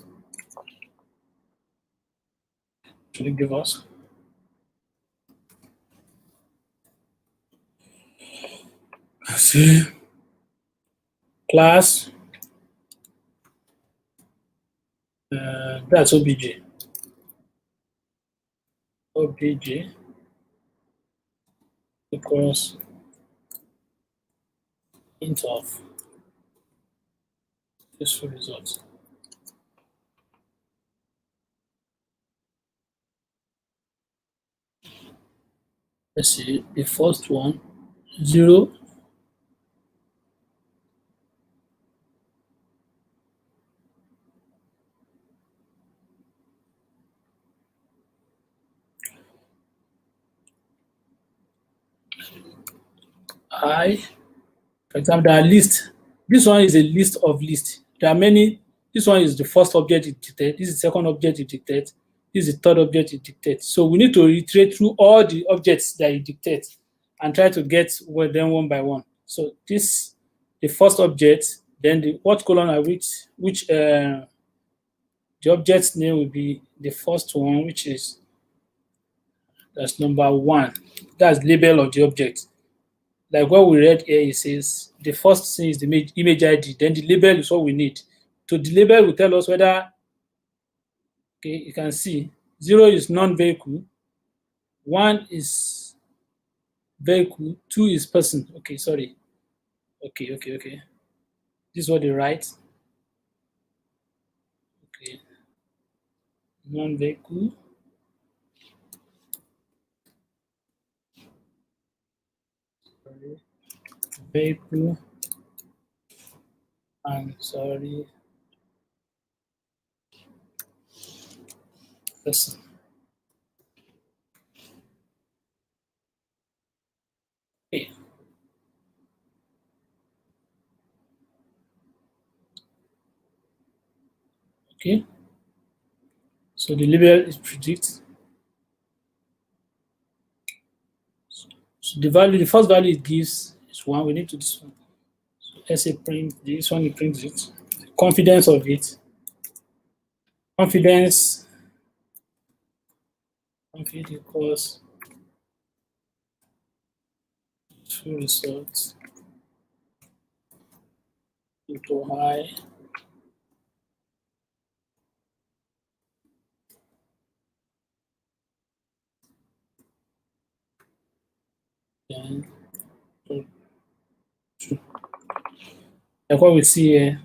Should it give us? Let's see. Class. That's OBJ. OBJ equals int of useful results. Let's see, the first one, 0. I, for example, there are lists. This one is a list of lists. There are many. This one is the first object it detects. This is the second object it detects. This is the third object it detects. So we need to iterate through all the objects that it detects and try to get them one by one. So this, the first object, then the what column are which the object's name will be the first one, which is, that's number 1. That's label of the object. Like what we read here, it says the first thing is the image ID, then the label is what we need. So the label will tell us whether, okay, you can see 0 is non-vehicle, 1 is vehicle, 2 is person. Okay, sorry. Okay. This is what they write. Okay. Non-vehicle. Vehicle. I'm sorry. Person. Okay. Okay. So the label is predict. So the first value it gives is 1. We need to this one. So let's say print this one, it prints it. Confidence of it. Confidence equals true results into high then true. Like what we see here.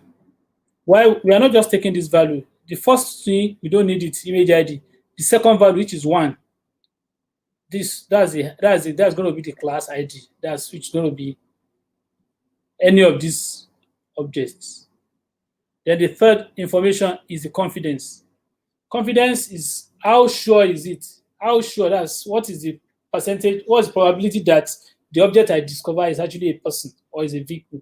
Why we are not just taking this value. The first thing we don't need it, image ID. The second value, which is 1. That's going to be the class ID. That's which going to be any of these objects. Then the third information is the confidence. Confidence is how sure is it? How sure that's what is the percentage, what's the probability that the object I discover is actually a person or is a vehicle.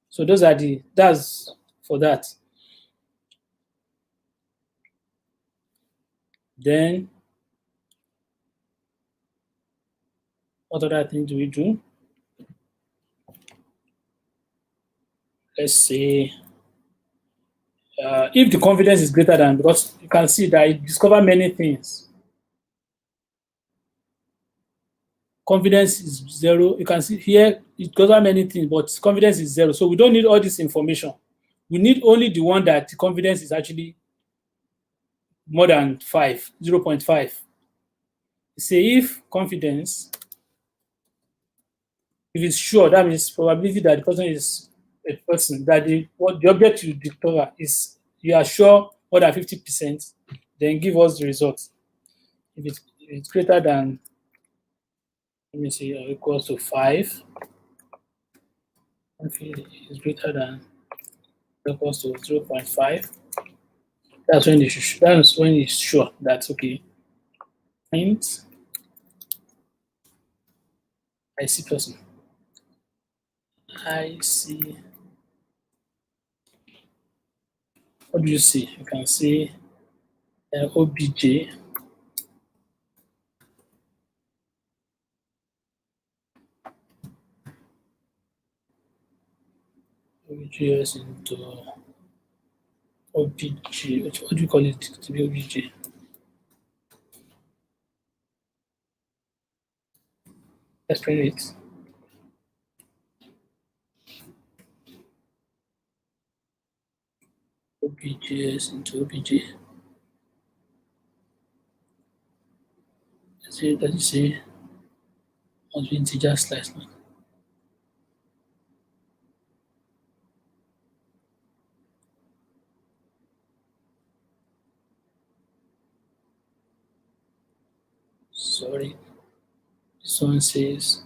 So that's for that. Then what other thing do we do? Let's say if the confidence is greater than, because you can see that it discover many things. Confidence is 0. You can see here it discover many things, but confidence is 0. So we don't need all this information. We need only the one that the confidence is actually more than 5, 0.5. Say if confidence, if it's sure, that means probability that the person is a person, that the object you discover is, you are sure more than 50%, then give us the result. If it's greater than, let me see, equals to 5, if it is greater than equals to 0.5, that's when it's sure that's okay. Int I see person. I see. What do you see? You can see OBJ. OBJS into OBJ. What do you call it to be OBJ? Let's print it. OBJS into OBJ. Does it say must be integer slice? Sorry, this one says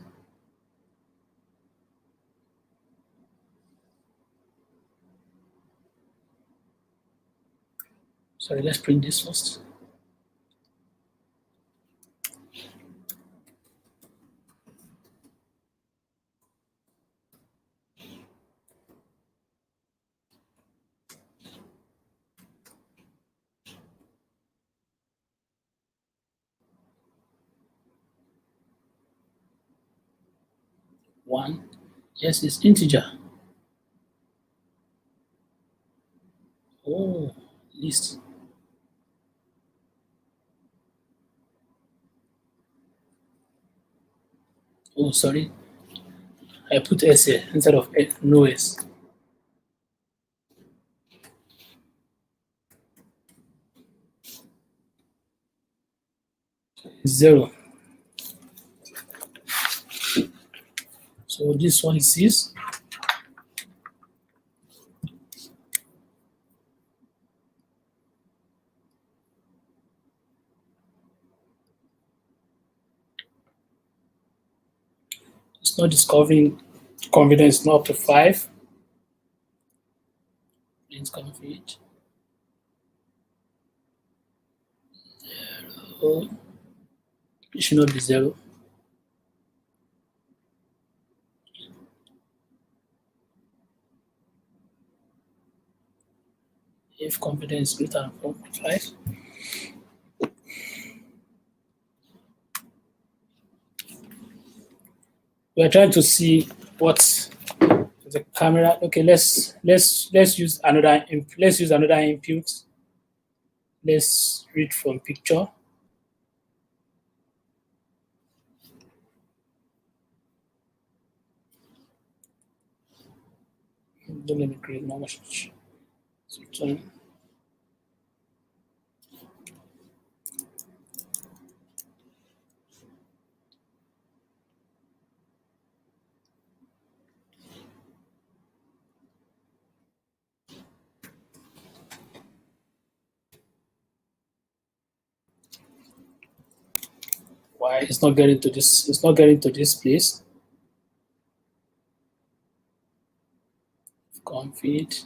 sorry, let's print this first. One, yes, it's integer. Oh, list. Oh, sorry. I put S here instead of no S. It's 0. So this one is 6. It's not discovering confidence, not up to 5. Print config. 0. It should not be 0. If confidence greater than 4.5. We are trying to see what the camera. Okay, let's use another input. Let's read from picture. Don't let me create more message. So, why it's not getting to this? It's not getting to this place. Config.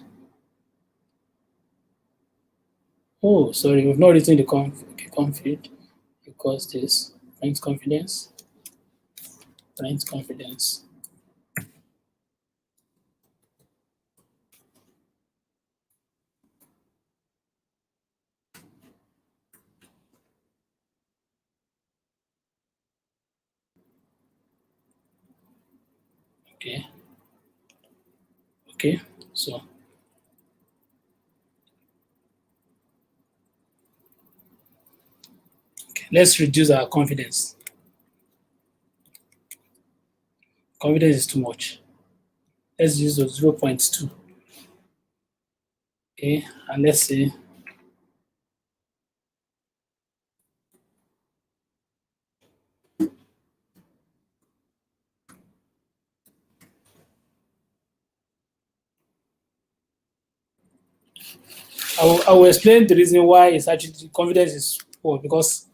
Oh, sorry, we've not written the config because this print confidence. Print confidence. Okay. Okay, so okay, let's reduce our confidence. Confidence is too much. Let's use the 0.2. Okay, and let's see. I will explain the reason why it's actually confidence is poor, because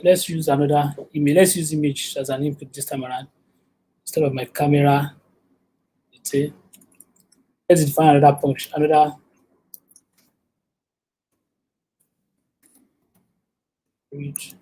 let's use another image. Let's use image as an input this time around instead of my camera. Let's define another function, another image.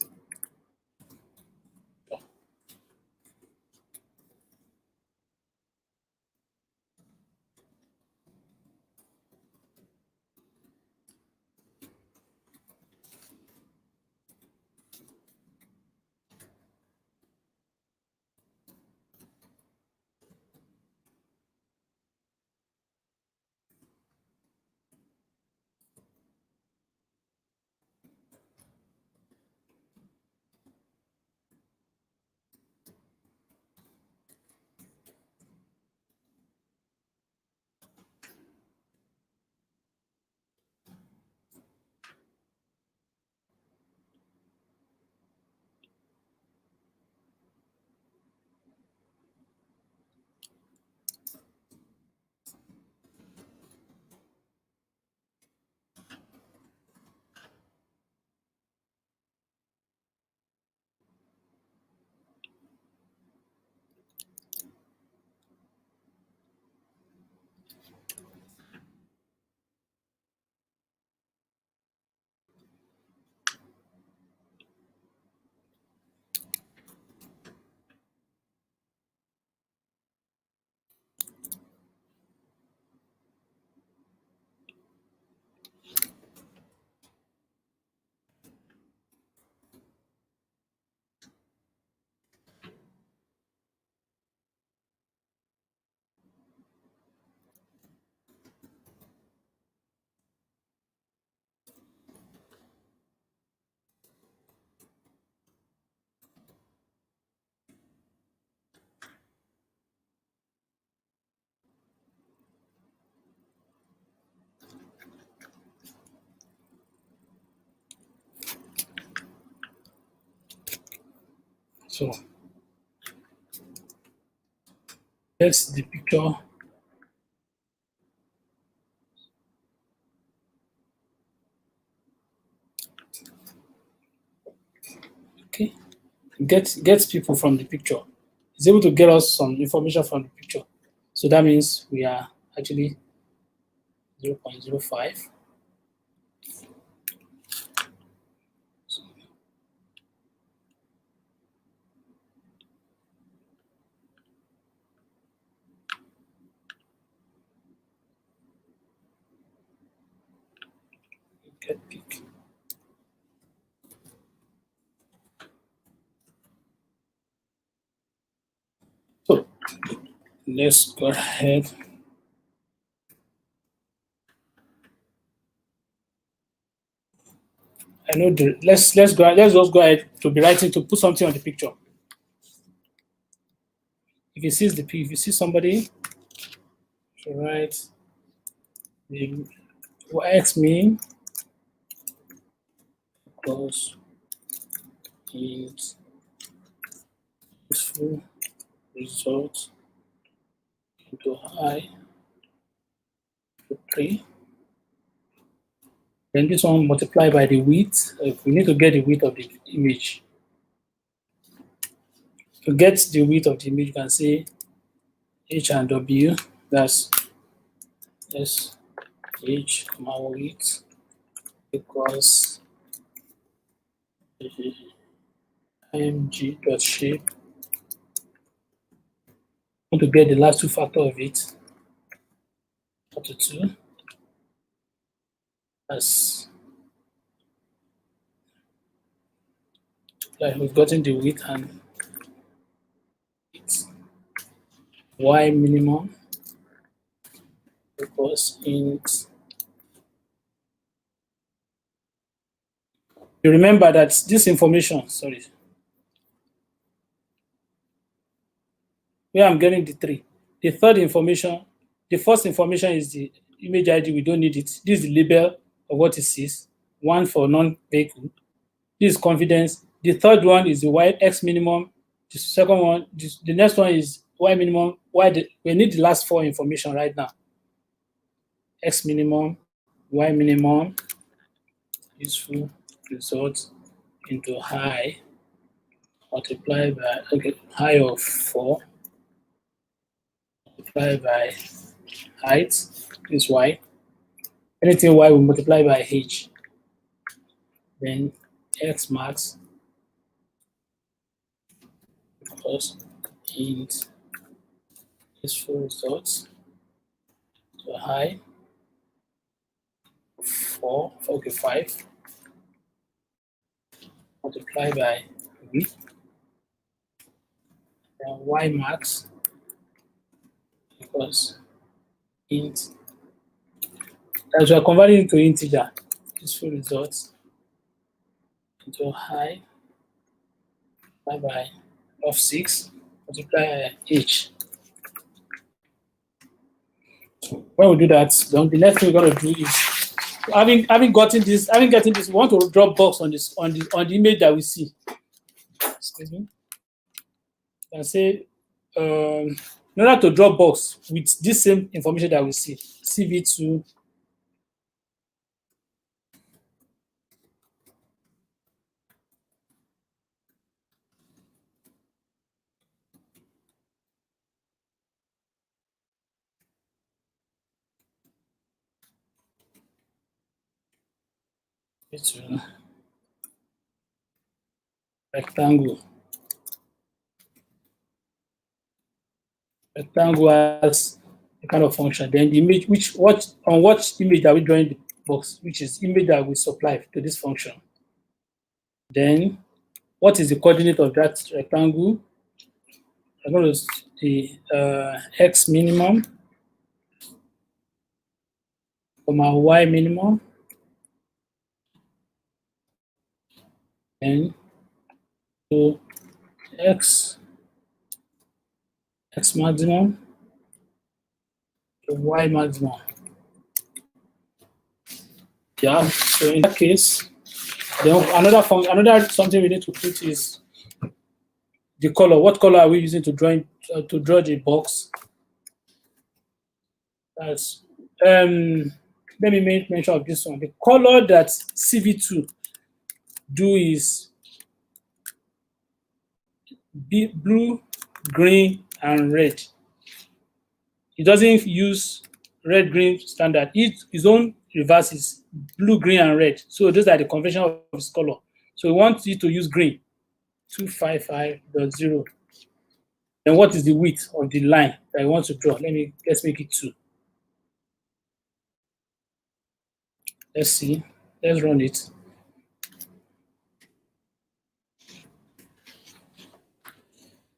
So that's the picture. Okay, get people from the picture. It's able to get us some information from the picture. So that means we are actually 0.05. Get peak. So let's go ahead. I know let's just go ahead to be writing to put something on the picture. If you see somebody, so write the x mean equals int useful result into I to 3. Then this one multiply by the width. We need to get the width of the image. To get the width of the image, you can say H and W. That's S H comma width equals img dot shape. I want to get the last two factor of it. 42. That's like we've gotten the width and it's y minimum equals int. You remember that this information, sorry, where I'm getting the 3. The third information, the first information is the image ID. We don't need it. This is the label of what it says. 1 for non-vehicle. This is confidence. The third one is the y x minimum. The second one, the next one is y minimum. We need the last 4 information right now. X minimum, y minimum, useful result into high multiplied by high of 4 multiplied by height is y. Anything y will multiply by h. Then x max equals int useful results to high 5 multiplied by v. Then y max equals int. As we are converting into integer, useful results into high by of 6 multiply by h. When we do that, then the next thing we're going to do is having getting this, we want to draw box on this on the image that we see. Excuse me. And say in order to draw box with this same information that we see, CV2 into rectangle. Rectangle has a kind of function. Then the image, what image are we drawing the box, which is image that we supply to this function. Then what is the coordinate of that rectangle? I'm going to the x minimum, comma y minimum, and to x maximum to y maximum. Yeah, so in that case, then another something we need to put is the color. What color are we using to draw the box? That's let me make mention of this one. The color that CV2 do is blue, green, and red. He doesn't use red, green standard. His own reverse is blue, green, and red. So those are the convention of his color. So we want you to use green, 255.0. Then what is the width of the line that I want to draw? Let's make it 2. Let's see. Let's run it.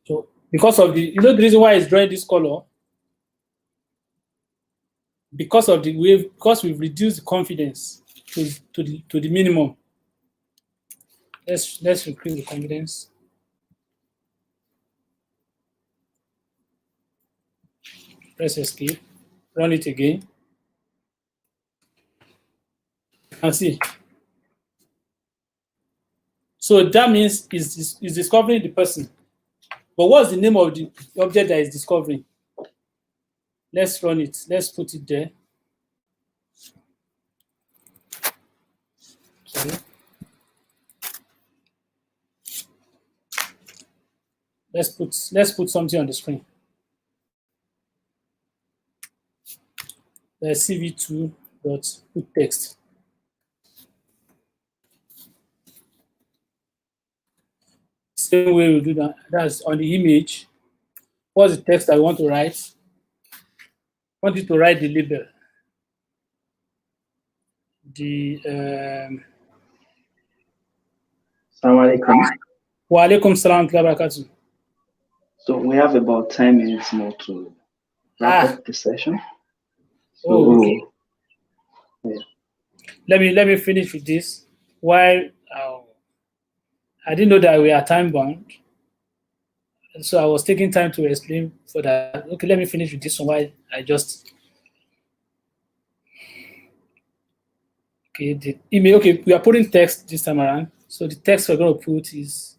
So because of the reason why it's drawing this color, because we've reduced the confidence to the minimum. Let's increase the confidence. Press escape. Run it again. And see. So that means it's discovering the person. But what's the name of the object that is discovering? Let's run it. Let's put it there. Sorry. Let's put something on the screen. There's cv2.put text. Same way we do that. That's on the image. What's the text I want to write? I want you to write the label.
Assalamu alaikum.
Wa alaikum salam wa barakatuh.
So we have about 10 minutes more to wrap up the session. So,
okay. Yeah. Let me finish with this. While I didn't know that we are time bound, so I was taking time to explain for that. Okay, let me finish with this one. While I just the email. Okay, we are putting text this time around. So the text we're going to put is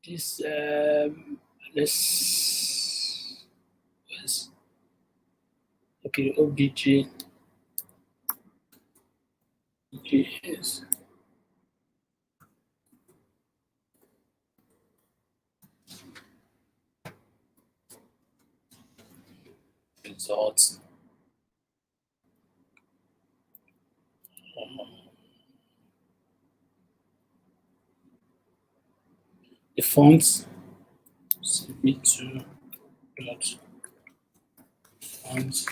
this. Okay, obj. Yes. Results. The fonts cv2 dot fonts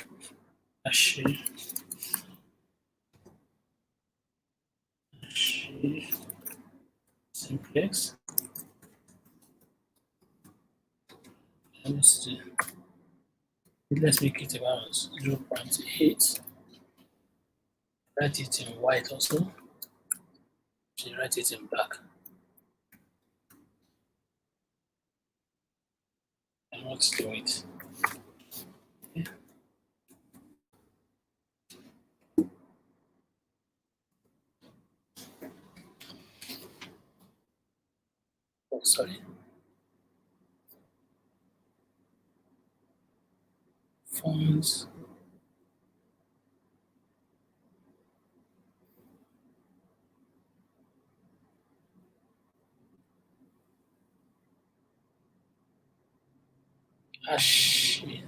simplex. Let's make it about 0.8. Write it in white also. Should write it in black. And what's the weight? Okay. Oh, sorry. Fonts.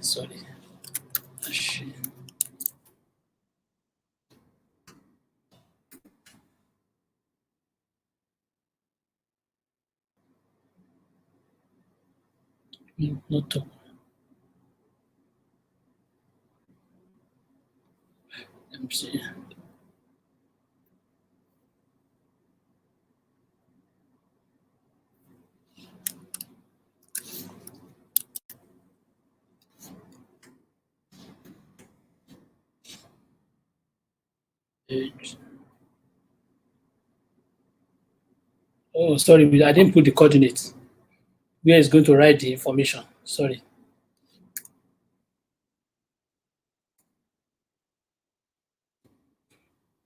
Sorry. Not to. Let me see. Oh, sorry, I didn't put the coordinates. Where is going to write the information? Sorry.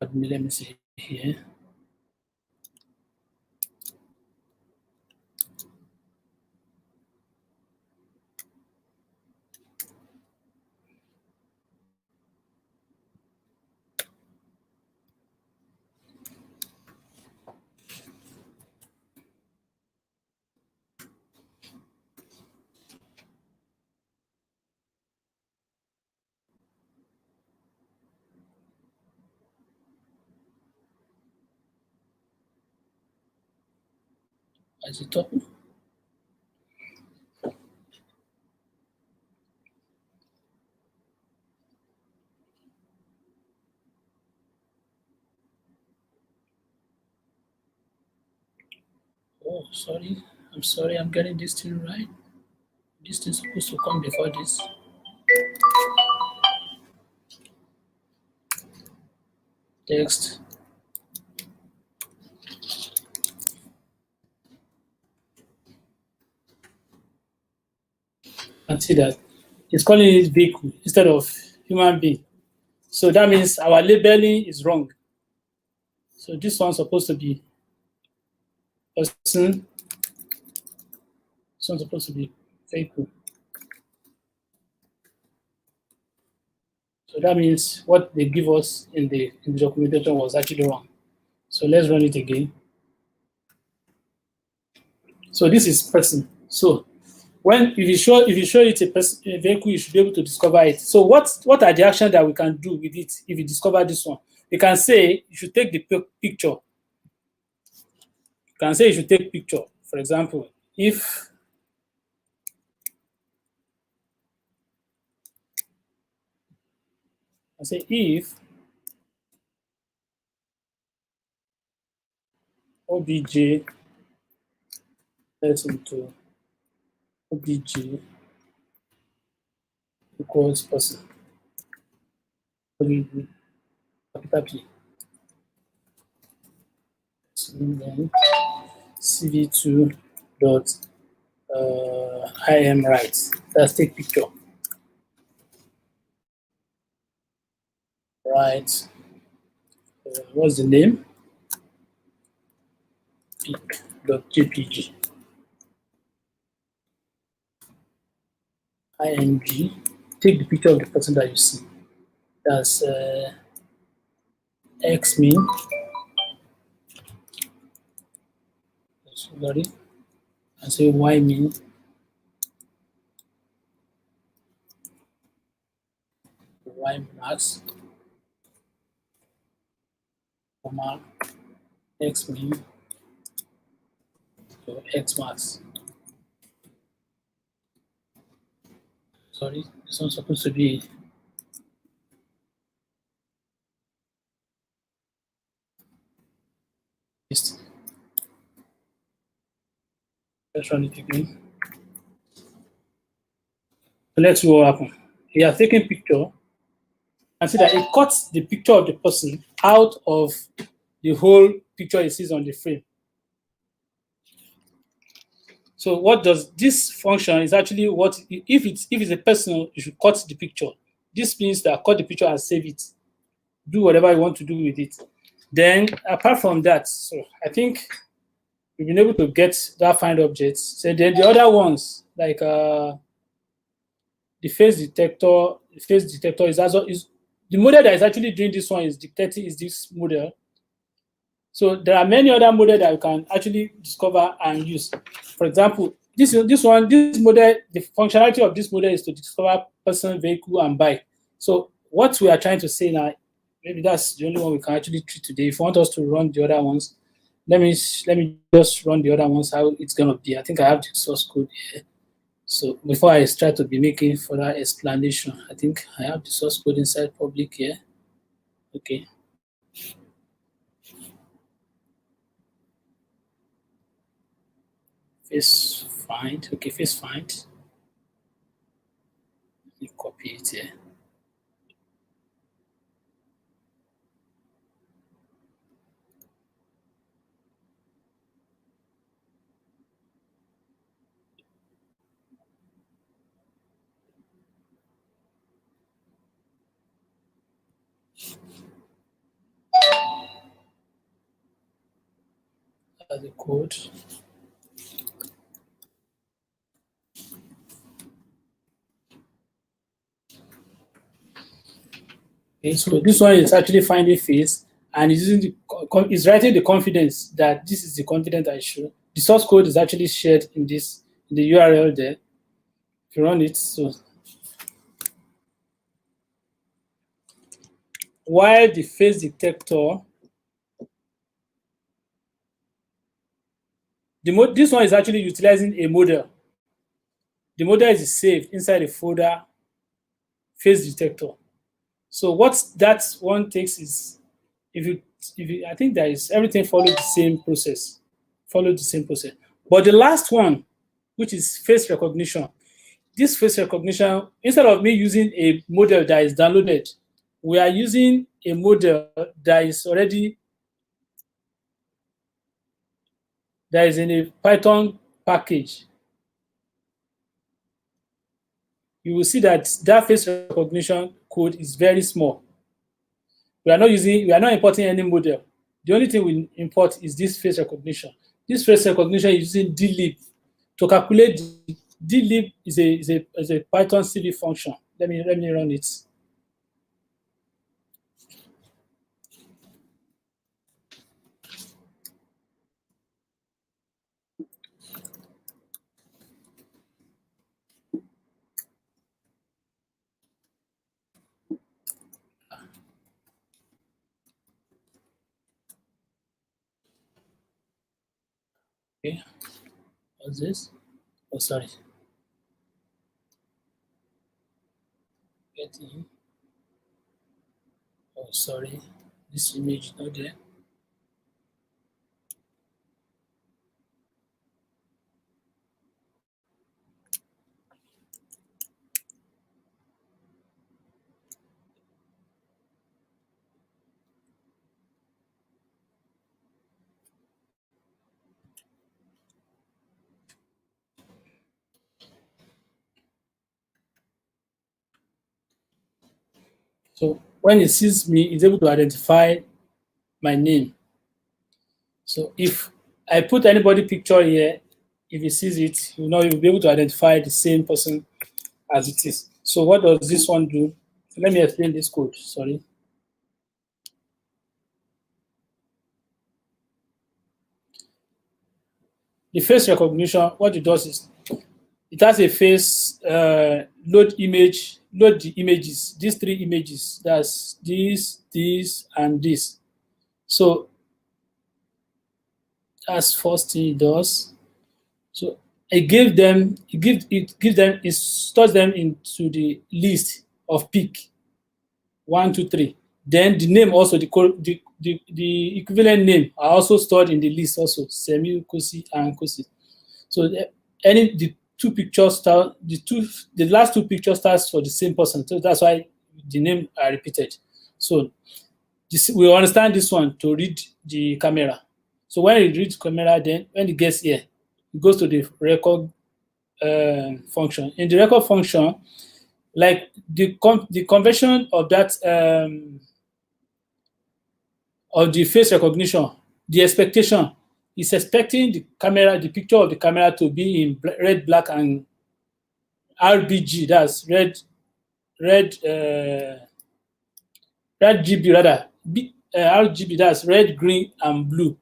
Let me see here. at the top. Oh, sorry. I'm sorry, I'm getting this thing right. This thing's supposed to come before this. Text. And see that it's calling it vehicle instead of human being. So that means our labeling is wrong. So this one's supposed to be person. This one's supposed to be vehicle. So that means what they give us in the documentation was actually wrong. So let's run it again. So this is person. So if you show it a vehicle, you should be able to discover it. So what are the actions that we can do with it if you discover this one? You can say you should take the picture. You can say you should take picture. For example, if I say if obj less into obj equals person, capital P. So then cv2 dot im right. Let's take picture. Right. What's the name? pic.jpg. img. Take the picture of the person that you see. That's x mean. Sorry. And say y mean. Y max. Comma x mean. So x max. Sorry, this one's supposed to be this. Let's run it again. So let's see what happens. He has taken picture and see that it cuts the picture of the person out of the whole picture it sees on the frame. So what does this function is actually what if it's a person, you should cut the picture. This means that cut the picture and save it. Do whatever you want to do with it. Then apart from that, so I think we've been able to get that find objects. So then the other ones like the face detector. The face detector is the model that is actually doing this one is detecting is this model. So there are many other models that you can actually discover and use. For example, this model, the functionality of this model is to discover person, vehicle, and bike. So what we are trying to say now, maybe that's the only one we can actually treat today. If you want us to run the other ones, let me just run the other ones, how it's gonna be. I think I have the source code here. So before I start to be making further explanation, I think I have the source code inside public here. Okay. Face find. Okay, face find. Let me copy it here. That's the code. Okay, so this one is actually finding face and is writing the confidence that this is the confidence I show. The source code is actually shared in the URL there. If you run it, so while the face detector This one is actually utilizing a model. The model is saved inside a folder face detector. So what that one takes is, I think that is everything follows the same process. But the last one, which is face recognition, this face recognition, instead of me using a model that is downloaded, we are using a model that is in a Python package. You will see that face recognition code is very small. We are not importing any model. The only thing we import is this face recognition. This face recognition is using dlib to calculate. Dlib is a Python CV function. Let me run it. Okay, what's this? Oh, sorry. Getting. Oh, sorry. This image is not there. So when it sees me, it's able to identify my name. So if I put anybody picture here, if he sees it, he will be able to identify the same person as it is. So what does this one do? Let me explain this code. Sorry. The face recognition, what it does is it has a face load the images, these three images. That's this, and this. So that's first thing it does. So it stores them into the list of pick 1, 2, 3. Then the name also, the equivalent name are also stored in the list also, Semi, Kosi, and Kosi. So the last two pictures starts for the same person. So that's why the name are repeated. So we understand this one to read the camera. So when it reads camera, then when it gets here, it goes to the record function. In the record function, like the conversion of that of the face recognition, the expectation is expecting the picture of the camera to be in red, black, and RGB. That's red GB rather. RGB, that's red, green, and blue.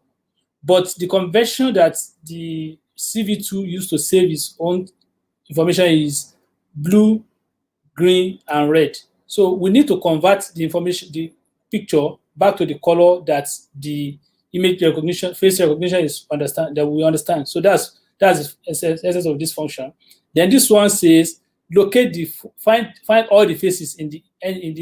But the convention that the CV2 used to save its own information is blue, green, and red. So we need to convert the picture back to the color that the image recognition, face recognition we understand. So that's the essence of this function. Then this one says find all the faces in the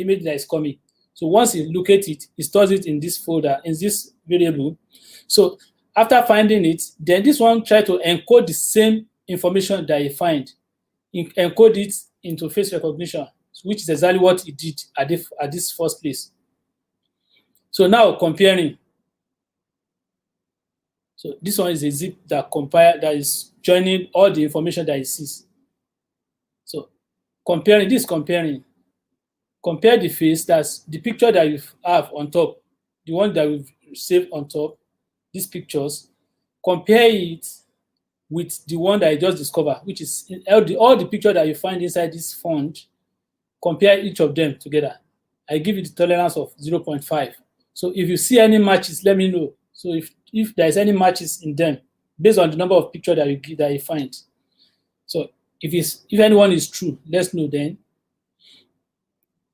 image that is coming. So once it locates it, it stores it in this folder, in this variable. So after finding it, then this one try to encode the same information that you find, encode it into face recognition, which is exactly what it did at this first place. So now comparing. So this one is a zip that is joining all the information that it sees. So compare the face, that's the picture that you have on top, the one that we've saved on top, these pictures, compare it with the one that I just discovered, which is all the picture that you find inside this font. Compare each of them together. I give it a tolerance of 0.5. So if you see any matches, let me know. So if there's any matches in them, based on the number of pictures that you find. So if anyone is true, let's know then.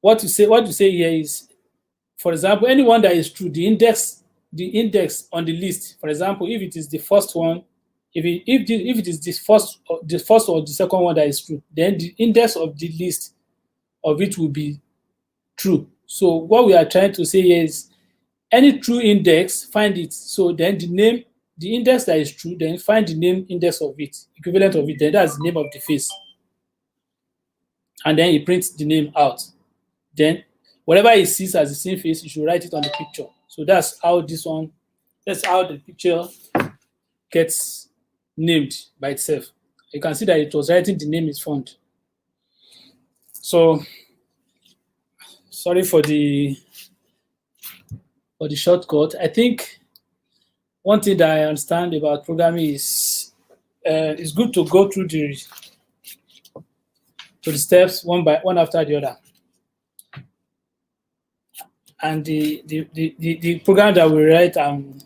What to say here is, for example, anyone that is true, the index on the list, for example, if it is the first one if it is the first or the second one that is true, then the index of the list of it will be true. So what we are trying to say here is any true index, find it. So then the index that is true, then find the name index of it, equivalent of it, then that's the name of the face. And then he prints the name out. Then whatever he sees as the same face, you should write it on the picture. So that's how the picture gets named by itself. You can see that it was writing the name is found. So sorry for the shortcut. I think one thing that I understand about programming is it's good to go through the steps one after the other. And the program that we write and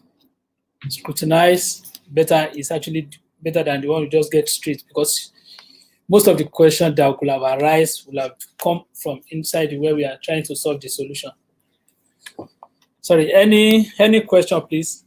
scrutinize better is actually better than the one we just get straight, because most of the questions that could have arisen will have come from inside where we are trying to solve the solution. Sorry, any question, please?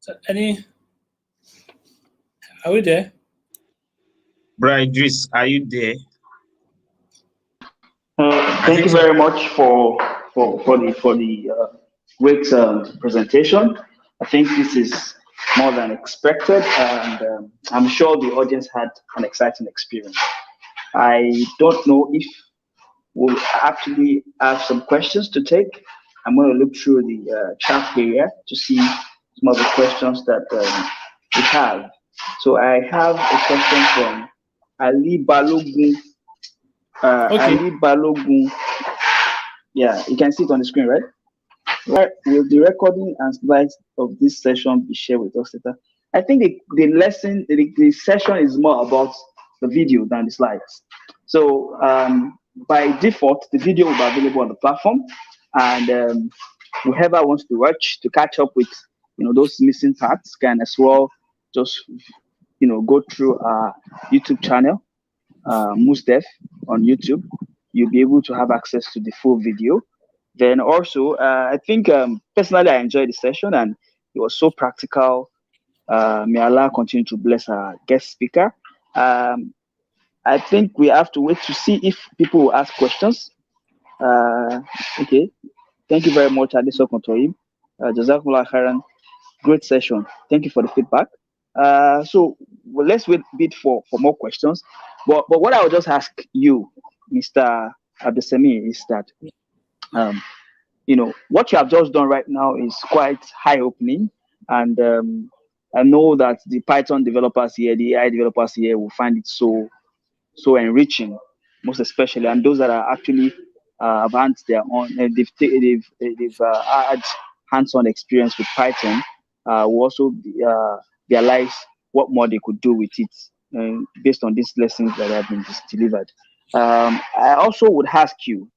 So are we there?
Bro Idris, are you there?
Thank you very much for the great presentation. I think this is more than expected, and I'm sure the audience had an exciting experience. I don't know if we'll actually have some questions to take. I'm going to look through the chat area to see some of the questions that we have. So I have a question from Ali Balogun.
Okay.
Ali Balogun. Yeah, you can see it on the screen, right? Where will the recording and slides of this session be shared with us later? I think the session is more about the video than the slides. So by default, the video will be available on the platform, and whoever wants to watch to catch up with those missing parts can as well just go through our YouTube channel, Mustef on YouTube. You'll be able to have access to the full video. Then also, I think personally I enjoyed the session and it was so practical. May Allah continue to bless our guest speaker. I think we have to wait to see if people will ask questions. Okay. Thank you very much, Adeso Kontoyim. Jazakumullah khairan. Great session. Thank you for the feedback. So let's wait a bit for more questions. But what I will just ask you, Mr. Abdesemi, is that what you have just done right now is quite eye-opening, and I know that the Python developers here, the AI developers here, will find it so enriching, most especially, and those that are actually advanced their own, they've had hands-on experience with Python, will also realize what more they could do with it based on these lessons that have been delivered. I also would ask you,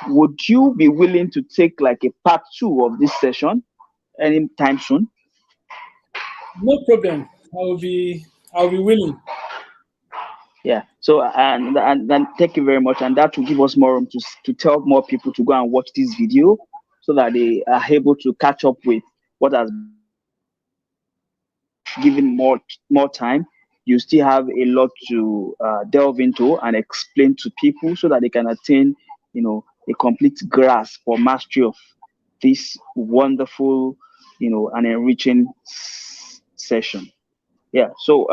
would you be willing to take like a part 2 of this session anytime soon?
No problem. I'll be willing.
Yeah. So and thank you very much, and that will give us more room to tell more people to go and watch this video so that they are able to catch up with what has given more time. You still have a lot to delve into and explain to people so that they can attain a complete grasp or mastery of this wonderful and enriching session. Yeah. So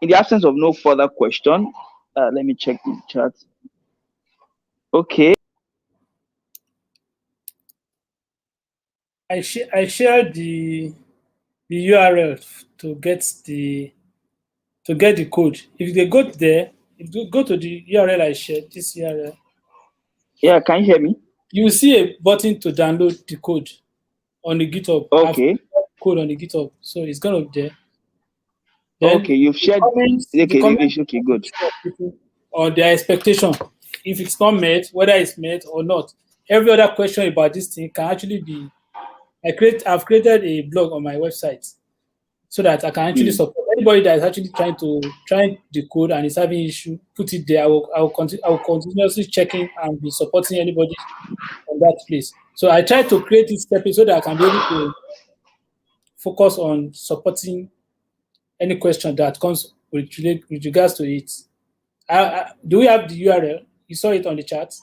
in the absence of no further question, let me check the chat. Okay.
I shared the URL to get the code. If they go there, if you go to the URL I shared, this URL.
Yeah, can you hear me?
You will see a button to download the code on the GitHub.
Okay.
Code on the GitHub, so it's gonna be there. Then
Okay, you've shared.
the comments
Okay, good.
or their expectation, if it's not met, whether it's met or not. Every other question about this thing can actually be. I've created a blog on my website so that I can actually support anybody that is actually trying the code and is having issue. Put it there. I will continuously checking and be supporting anybody on that place. So I try to create this stepping so that I can be able to focus on supporting any question that comes with regards to it. Do we have the URL? You saw it on the chat.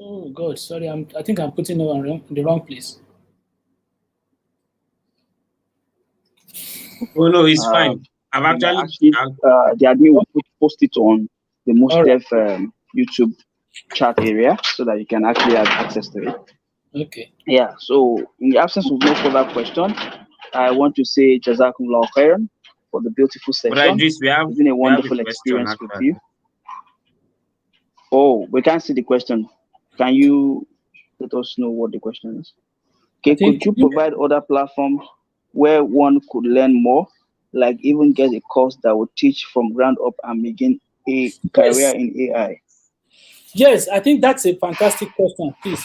Oh God, sorry. I think I'm putting it in the wrong place.
Oh no, it's fine. I've actually
the admin will post it on the Most Dev YouTube chat area so that you can actually have access to it.
Okay.
Yeah. So in the absence of no further question, I want to say Jazakumullah khairan for the beautiful session.
It's
been a wonderful experience with you. Oh, we can't see the question. Can you let us know what the question is? Okay, could you provide other platforms where one could learn more, like even get a course that would teach from ground up and begin a career in AI?
Yes, I think that's a fantastic question. Please,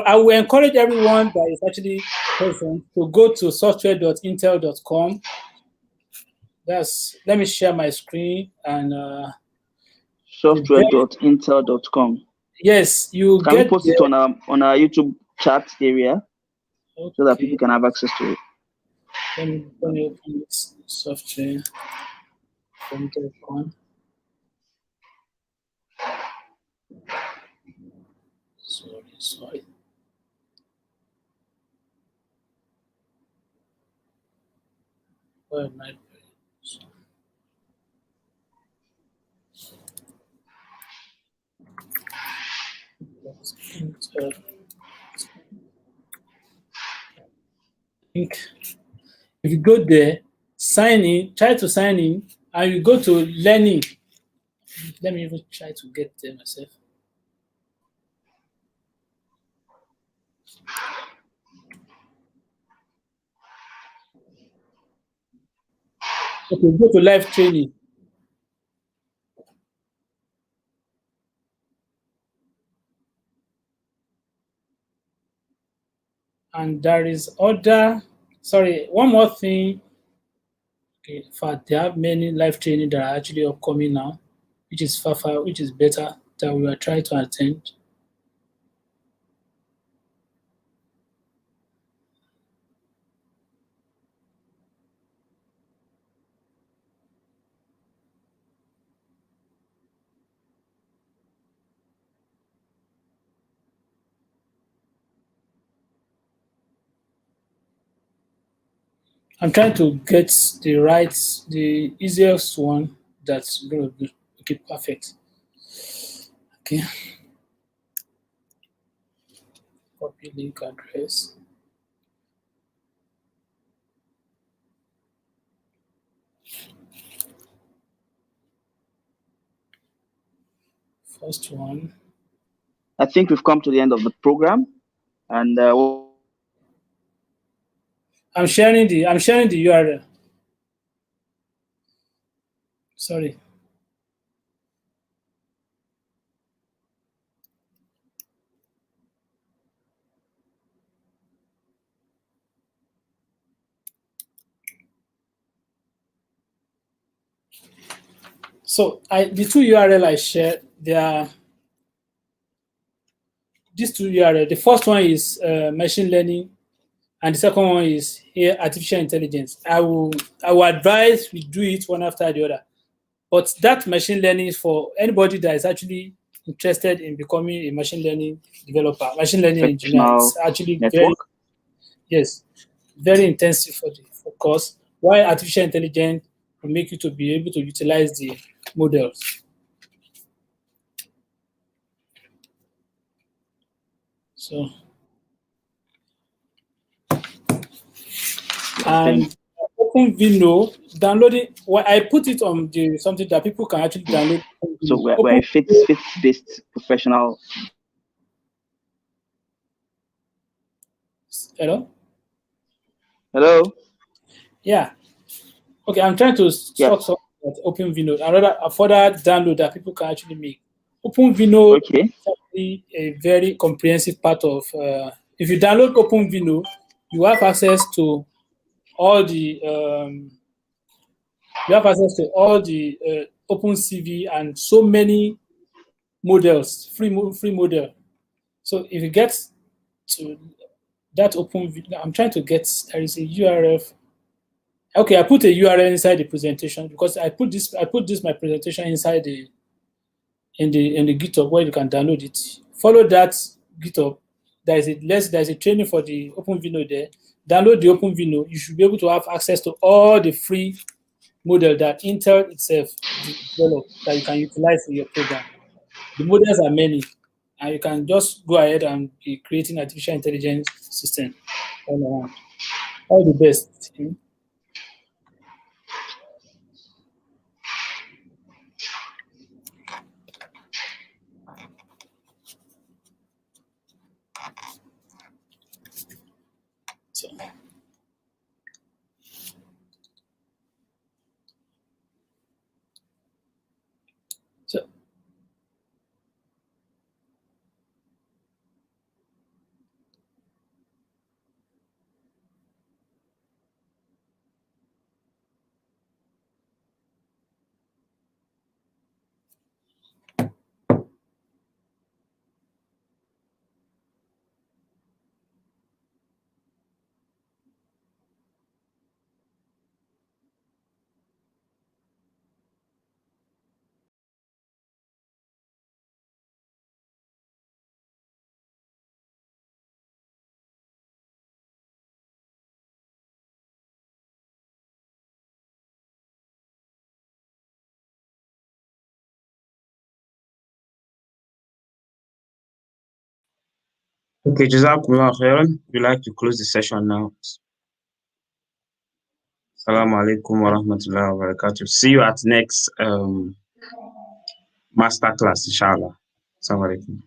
I will encourage everyone that is actually present to go to software.intel.com. Let me share my screen and
software.intel.com.
Yes, you
can we post it on our YouTube chat area so that people can have access to it.
Let me open this software.intel.com. Sorry. Where am I? If you go there, sign in, try to sign in, and you go to learning. Let me even try to get there myself. Okay, go to live training. And there is one more thing. Okay, in fact, they have many live training that are actually upcoming now, which is far, which is better, that we are trying to attend. I'm trying to get the easiest one that's going to be okay, perfect. Okay. Copy link address. First one.
I think we've come to the end of the program, and
I'm sharing the URL. Sorry. So the two URL I shared, they are these two URL. The first one is machine learning, and the second one is here artificial intelligence. I will advise we do it one after the other. But that machine learning is for anybody that is actually interested in becoming a machine learning developer, machine learning engineer. It's actually very intensive for course. While artificial intelligence will make you to be able to utilize the models. So, and Opencv, downloading. Well, I put it on something that people can actually download.
So we're a faith-based professional.
Hello?
Hello?
Yeah. Okay, I'm trying to
Yeah.
talk something about Opencv, another a further download that people can actually make. Opencv
Okay.
is actually a very comprehensive part of. If you download Opencv, you have access to all the Opencv and so many models, free model. So if you get to that Opencv, I'm trying to get, there is a URL. Okay, I put a URL inside the presentation because I put this my presentation inside the in the GitHub where you can download it. Follow that GitHub. There's a training for the Opencv there. Download the Opencv. You should be able to have access to all the free model that Intel itself developed that you can utilize in your program. The models are many, and you can just go ahead and be creating artificial intelligence system all around. All the best. So. So
Okay, Jazakumullah khairan. We'd like to close the session now. Assalamu alaikum wa rahmatullahi wa barakatuh. See you at next master class, inshallah. Assalamu alaikum.